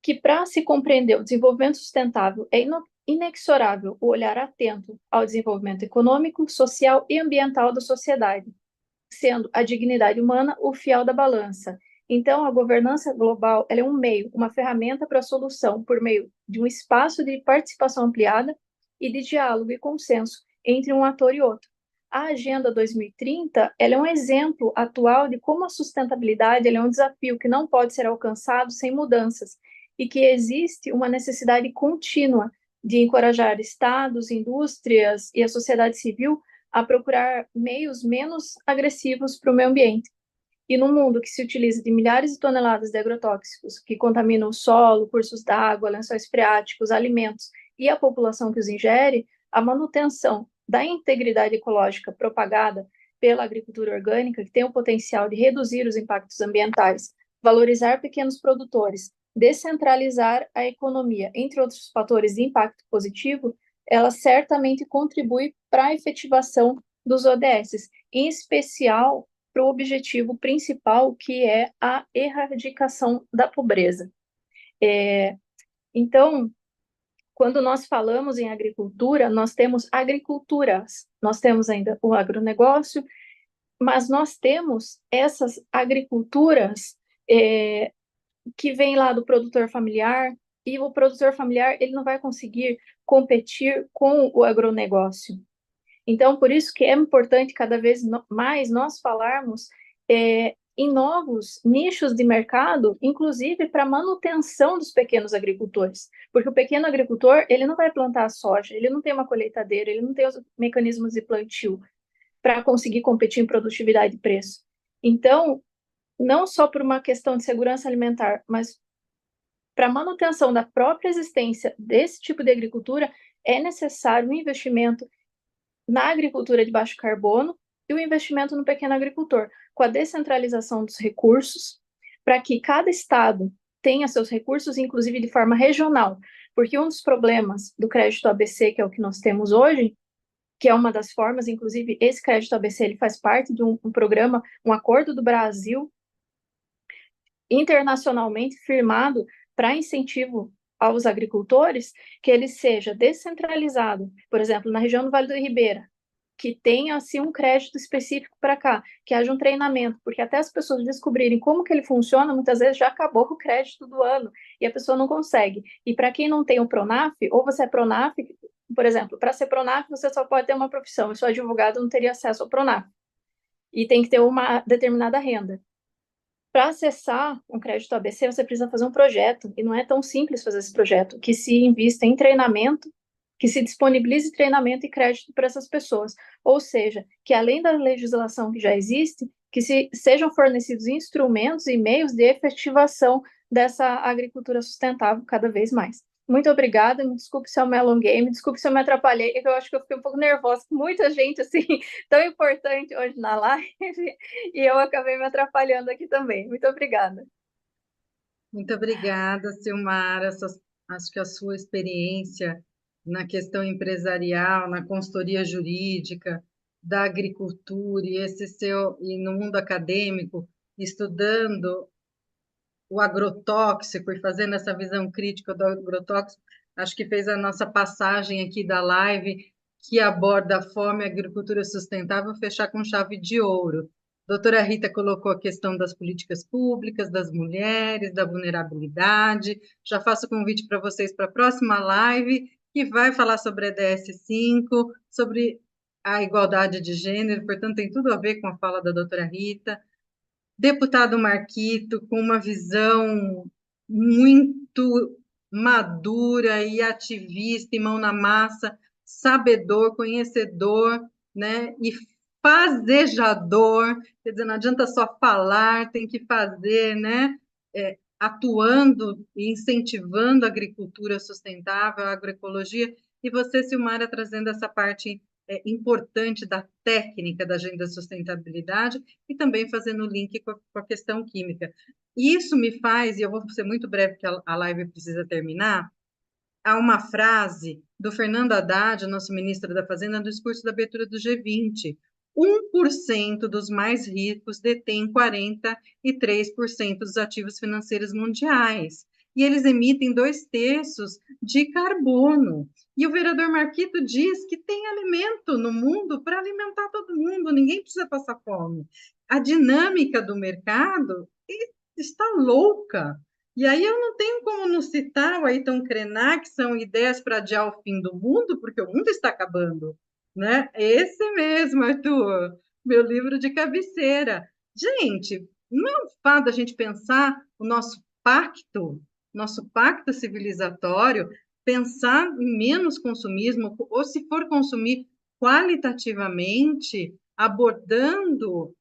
Que para se compreender o desenvolvimento sustentável é inexorável o olhar atento ao desenvolvimento econômico, social e ambiental da sociedade, sendo a dignidade humana o fiel da balança. Então, a governança global ela é um meio, uma ferramenta para a solução por meio de um espaço de participação ampliada e de diálogo e consenso entre um ator e outro. A Agenda 2030 ela é um exemplo atual de como a sustentabilidade ela é um desafio que não pode ser alcançado sem mudanças e que existe uma necessidade contínua de encorajar estados, indústrias e a sociedade civil a procurar meios menos agressivos para o meio ambiente. E num mundo que se utiliza de milhares de toneladas de agrotóxicos que contaminam o solo, cursos d'água, lençóis freáticos, alimentos e a população que os ingere, a manutenção da integridade ecológica propagada pela agricultura orgânica, que tem o potencial de reduzir os impactos ambientais, valorizar pequenos produtores, descentralizar a economia, entre outros fatores de impacto positivo, ela certamente contribui para a efetivação dos ODS, em especial para o objetivo principal, que é a erradicação da pobreza. Então, quando nós falamos em agricultura, nós temos agriculturas, nós temos ainda o agronegócio, mas nós temos essas agriculturas que vêm lá do produtor familiar, e o produtor familiar ele não vai conseguir competir com o agronegócio. Então, por isso que é importante cada vez mais nós falarmos em novos nichos de mercado, inclusive para manutenção dos pequenos agricultores, porque o pequeno agricultor ele não vai plantar soja, ele não tem uma colheitadeira, ele não tem os mecanismos de plantio para conseguir competir em produtividade e preço. Então, não só por uma questão de segurança alimentar, mas para manutenção da própria existência desse tipo de agricultura, é necessário um investimento na agricultura de baixo carbono e o investimento no pequeno agricultor, com a descentralização dos recursos, para que cada estado tenha seus recursos, inclusive de forma regional, porque um dos problemas do crédito ABC, que é o que nós temos hoje, que é uma das formas, inclusive esse crédito ABC ele faz parte de um programa, um acordo do Brasil internacionalmente firmado para incentivo aos agricultores, que ele seja descentralizado, por exemplo, na região do Vale do Ribeira, que tenha assim um crédito específico para cá, que haja um treinamento, porque até as pessoas descobrirem como que ele funciona, muitas vezes já acabou o crédito do ano e a pessoa não consegue. E para quem não tem o Pronaf, ou você é Pronaf, por exemplo, para ser Pronaf você só pode ter uma profissão, eu sou advogado, não teria acesso ao Pronaf. E tem que ter uma determinada renda. Para acessar um crédito ABC, você precisa fazer um projeto, e não é tão simples fazer esse projeto, que se invista em treinamento, que se disponibilize treinamento e crédito para essas pessoas. Ou seja, que além da legislação que já existe, que sejam fornecidos instrumentos e meios de efetivação dessa agricultura sustentável cada vez mais. Muito obrigada, me desculpe se eu me alonguei, me desculpe se eu me atrapalhei, eu acho que eu fiquei um pouco nervosa, com muita gente assim, tão importante hoje na live, e eu acabei me atrapalhando aqui também. Muito obrigada. Muito obrigada, Silmara. Acho que a sua experiência na questão empresarial, na consultoria jurídica, da agricultura e no mundo acadêmico, estudando o agrotóxico e fazendo essa visão crítica do agrotóxico, acho que fez a nossa passagem aqui da live, que aborda a fome e a agricultura sustentável, fechar com chave de ouro. Doutora Rita colocou a questão das políticas públicas, das mulheres, da vulnerabilidade. Já faço o convite para vocês para a próxima live, que vai falar sobre a EDS5, sobre a igualdade de gênero, portanto, tem tudo a ver com a fala da doutora Rita. Deputado Marquito, com uma visão muito madura e ativista, e mão na massa, sabedor, conhecedor, né? E fazejador, quer dizer, não adianta só falar, tem que fazer, né? Atuando e incentivando a agricultura sustentável, a agroecologia, e você, Silmara, trazendo essa parte importante da técnica da agenda da sustentabilidade e também fazendo o link com a questão química. Isso me faz, e eu vou ser muito breve, porque a live precisa terminar, há uma frase do Fernando Haddad, nosso ministro da Fazenda, no discurso da abertura do G20. 1% dos mais ricos detém 43% dos ativos financeiros mundiais. E eles emitem 2/3 de carbono. E o vereador Marquito diz que tem alimento no mundo para alimentar todo mundo, ninguém precisa passar fome. A dinâmica do mercado está louca. E aí eu não tenho como não citar o Ayrton Krenak, que são ideias para adiar o fim do mundo, porque o mundo está acabando, né? Esse mesmo, Arthur, meu livro de cabeceira. Gente, não é um fato a gente pensar o nosso pacto civilizatório, pensar em menos consumismo, ou se for consumir qualitativamente, abordando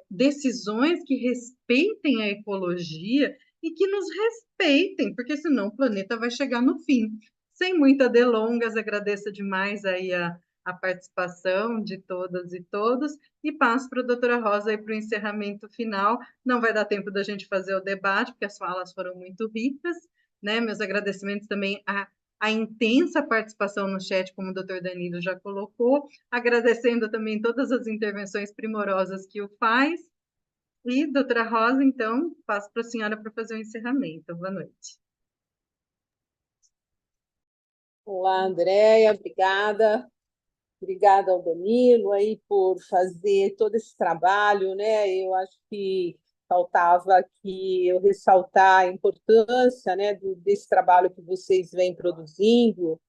decisões que respeitem a ecologia e que nos respeitem, porque senão o planeta vai chegar no fim. Sem muitas delongas, agradeço demais aí a participação de todas e todos e passo para a doutora Rosa aí para o encerramento final. Não vai dar tempo da gente fazer o debate, porque as falas foram muito ricas, né? Meus agradecimentos também a intensa participação no chat, como o doutor Danilo já colocou, agradecendo também todas as intervenções primorosas que o faz. E, doutora Rosa, então, passo para a senhora para fazer o encerramento. Boa noite. Olá, Andréia, obrigada. Obrigada ao Danilo aí por fazer todo esse trabalho, né? Eu acho que faltava aqui eu ressaltar a importância, né, desse trabalho que vocês vêm produzindo.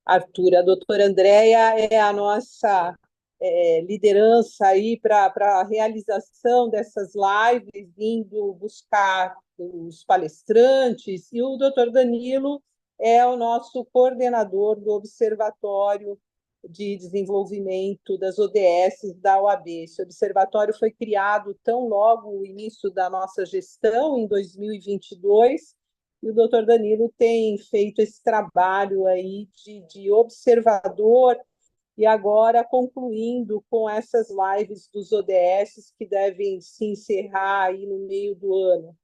Arthur, a doutora Andréia é a nossa liderança aí para a realização dessas lives, indo buscar os palestrantes, e o doutor Danilo é o nosso coordenador do Observatório de Desenvolvimento das ODS da OAB. Esse observatório foi criado tão logo o início da nossa gestão, em 2022, e o doutor Danilo tem feito esse trabalho aí de observador e agora concluindo com essas lives dos ODS que devem se encerrar aí no meio do ano.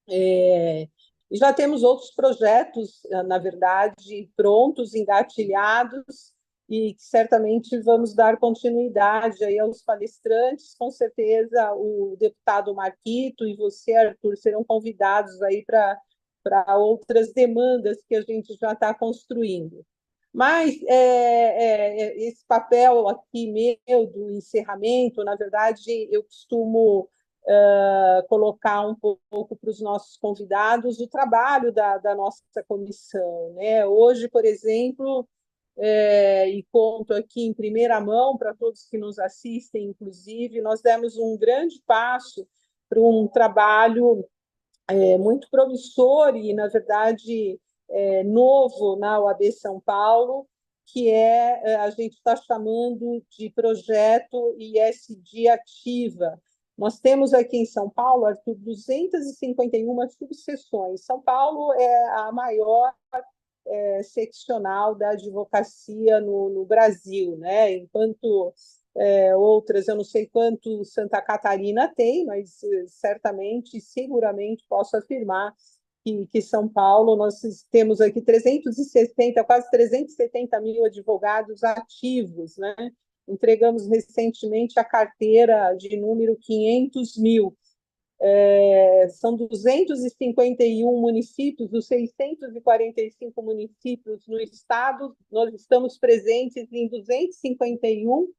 E já temos outros projetos, na verdade, prontos, engatilhados, e que certamente vamos dar continuidade aí aos palestrantes. Com certeza o deputado Marquito e você, Arthur, serão convidados aí para outras demandas que a gente já está construindo. Mas esse papel aqui meu do encerramento, na verdade, eu costumo colocar um pouco para os nossos convidados o trabalho da nossa comissão, né? Hoje, por exemplo, e conto aqui em primeira mão para todos que nos assistem, inclusive, nós demos um grande passo para um trabalho muito promissor e, na verdade, novo na OAB São Paulo, que a gente está chamando de projeto ISD Ativa. Nós temos aqui em São Paulo, Arthur, 251 subseções. São Paulo é a maior seccional da advocacia no Brasil, né? Enquanto outras, eu não sei quanto Santa Catarina tem, mas certamente, seguramente posso afirmar que São Paulo, nós temos aqui 360, quase 370 mil advogados ativos, né? Entregamos recentemente a carteira de número 500 mil. São 251 municípios, dos 645 municípios no estado, nós estamos presentes em 251,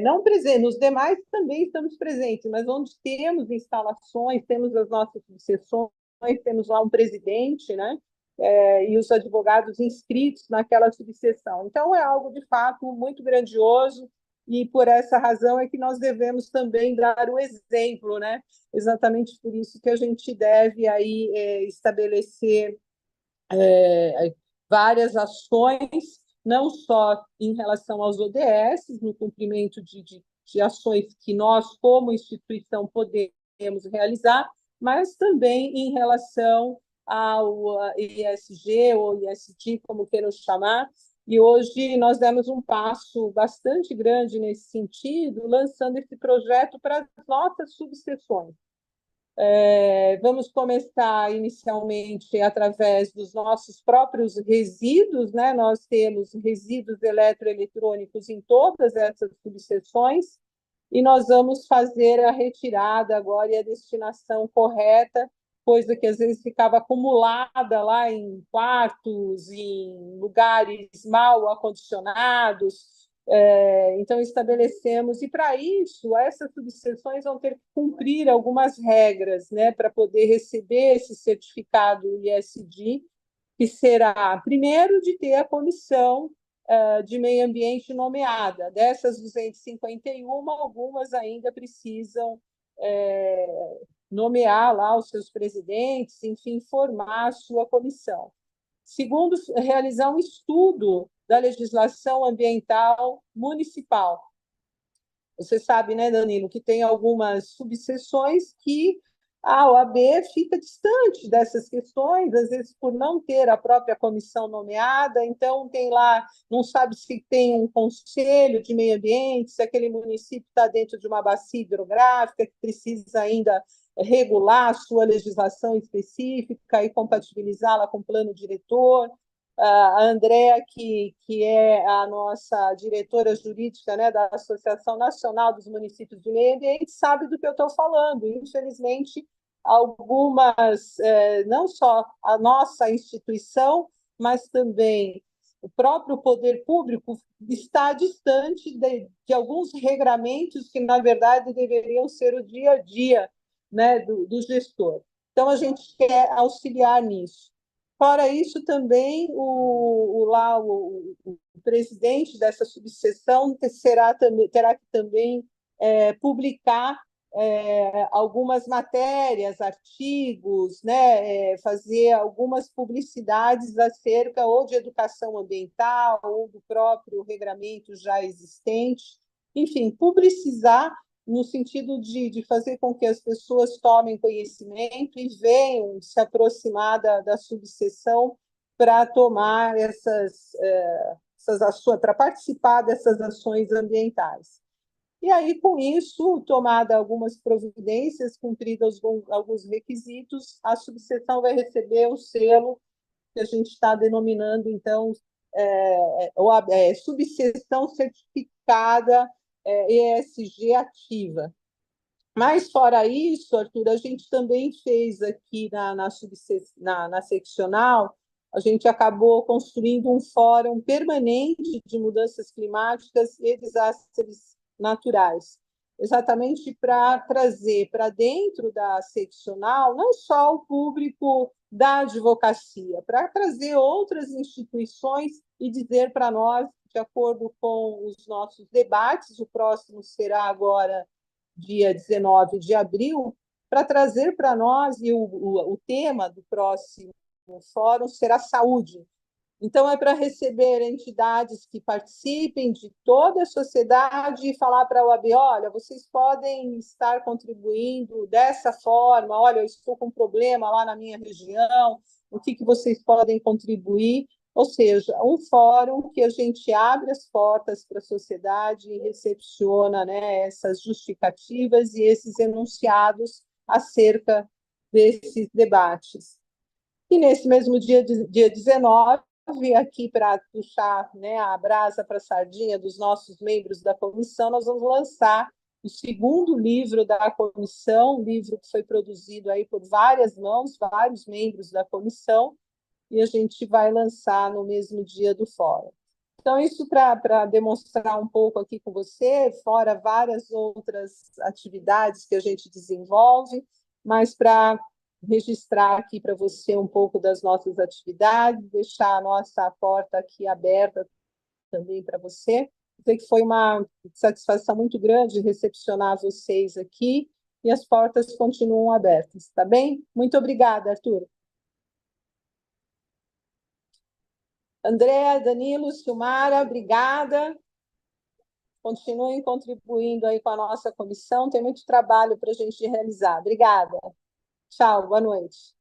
não presentes, nos demais também estamos presentes, mas onde temos instalações, temos as nossas subseções, temos lá um presidente, né? E os advogados inscritos naquela subseção. Então, é algo, de fato, muito grandioso, e por essa razão é que nós devemos também dar o exemplo, né? Exatamente por isso que a gente deve aí estabelecer várias ações, não só em relação aos ODS, no cumprimento de ações que nós, como instituição, podemos realizar, mas também em relação ao ISG, ou ISD, como queiram chamar, e hoje nós demos um passo bastante grande nesse sentido, lançando esse projeto para as nossas subseções. Vamos começar inicialmente através dos nossos próprios resíduos, né? Nós temos resíduos eletroeletrônicos em todas essas subseções, e nós vamos fazer a retirada agora e a destinação correta, coisa que às vezes ficava acumulada lá em quartos, em lugares mal acondicionados. Então, estabelecemos, e para isso, essas subseções vão ter que cumprir algumas regras, né, para poder receber esse certificado ISD, que será, primeiro, de ter a comissão de meio ambiente nomeada. Dessas 251, algumas ainda precisam nomear lá os seus presidentes, enfim, formar a sua comissão. Segundo, realizar um estudo da legislação ambiental municipal. Você sabe, né, Danilo, que tem algumas subseções que a OAB fica distante dessas questões, às vezes por não ter a própria comissão nomeada, então tem lá, não sabe se tem um conselho de meio ambiente, se aquele município está dentro de uma bacia hidrográfica que precisa ainda regular a sua legislação específica e compatibilizá-la com o plano diretor. A Andréa, que é a nossa diretora jurídica, né, da Associação Nacional dos Municípios de Meio Ambiente, sabe do que eu estou falando. Infelizmente, algumas, não só a nossa instituição, mas também o próprio poder público está distante de alguns regramentos que, na verdade, deveriam ser o dia a dia, né, do gestor. Então, a gente quer auxiliar nisso. Fora isso, também, o presidente dessa subseção terá que também publicar algumas matérias, artigos, né, fazer algumas publicidades acerca ou de educação ambiental ou do próprio regramento já existente. Enfim, publicizar no sentido de fazer com que as pessoas tomem conhecimento e venham se aproximar da subseção para tomar essas ações, para participar dessas ações ambientais. E aí, com isso, tomada algumas providências, cumpridos alguns requisitos, a subseção vai receber o selo que a gente está denominando, então, subseção certificada ESG ativa. Mas, fora isso, Arthur, a gente também fez aqui na seccional, a gente acabou construindo um fórum permanente de mudanças climáticas e desastres naturais, exatamente para trazer para dentro da seccional não só o público da advocacia, para trazer outras instituições e dizer para nós, de acordo com os nossos debates, o próximo será agora dia 19 de abril, para trazer para nós, e o tema do próximo fórum será saúde. Então, é para receber entidades que participem de toda a sociedade e falar para a OAB, olha, vocês podem estar contribuindo dessa forma, olha, eu estou com um problema lá na minha região, o que vocês podem contribuir? Ou seja, um fórum que a gente abre as portas para a sociedade e recepciona, né, essas justificativas e esses enunciados acerca desses debates. E nesse mesmo dia 19, aqui para puxar, né, a brasa para a sardinha dos nossos membros da comissão, nós vamos lançar o segundo livro da comissão, um livro que foi produzido aí por várias mãos, vários membros da comissão, e a gente vai lançar no mesmo dia do fórum. Então, isso para demonstrar um pouco aqui com você, fora várias outras atividades que a gente desenvolve, mas para registrar aqui para você um pouco das nossas atividades, deixar a nossa porta aqui aberta também para você. Dizer que foi uma satisfação muito grande recepcionar vocês aqui e as portas continuam abertas, tá bem? Muito obrigada, Arthur. André, Danilo, Silmara, obrigada. Continuem contribuindo aí com a nossa comissão, tem muito trabalho para a gente realizar. Obrigada. Tchau, boa noite.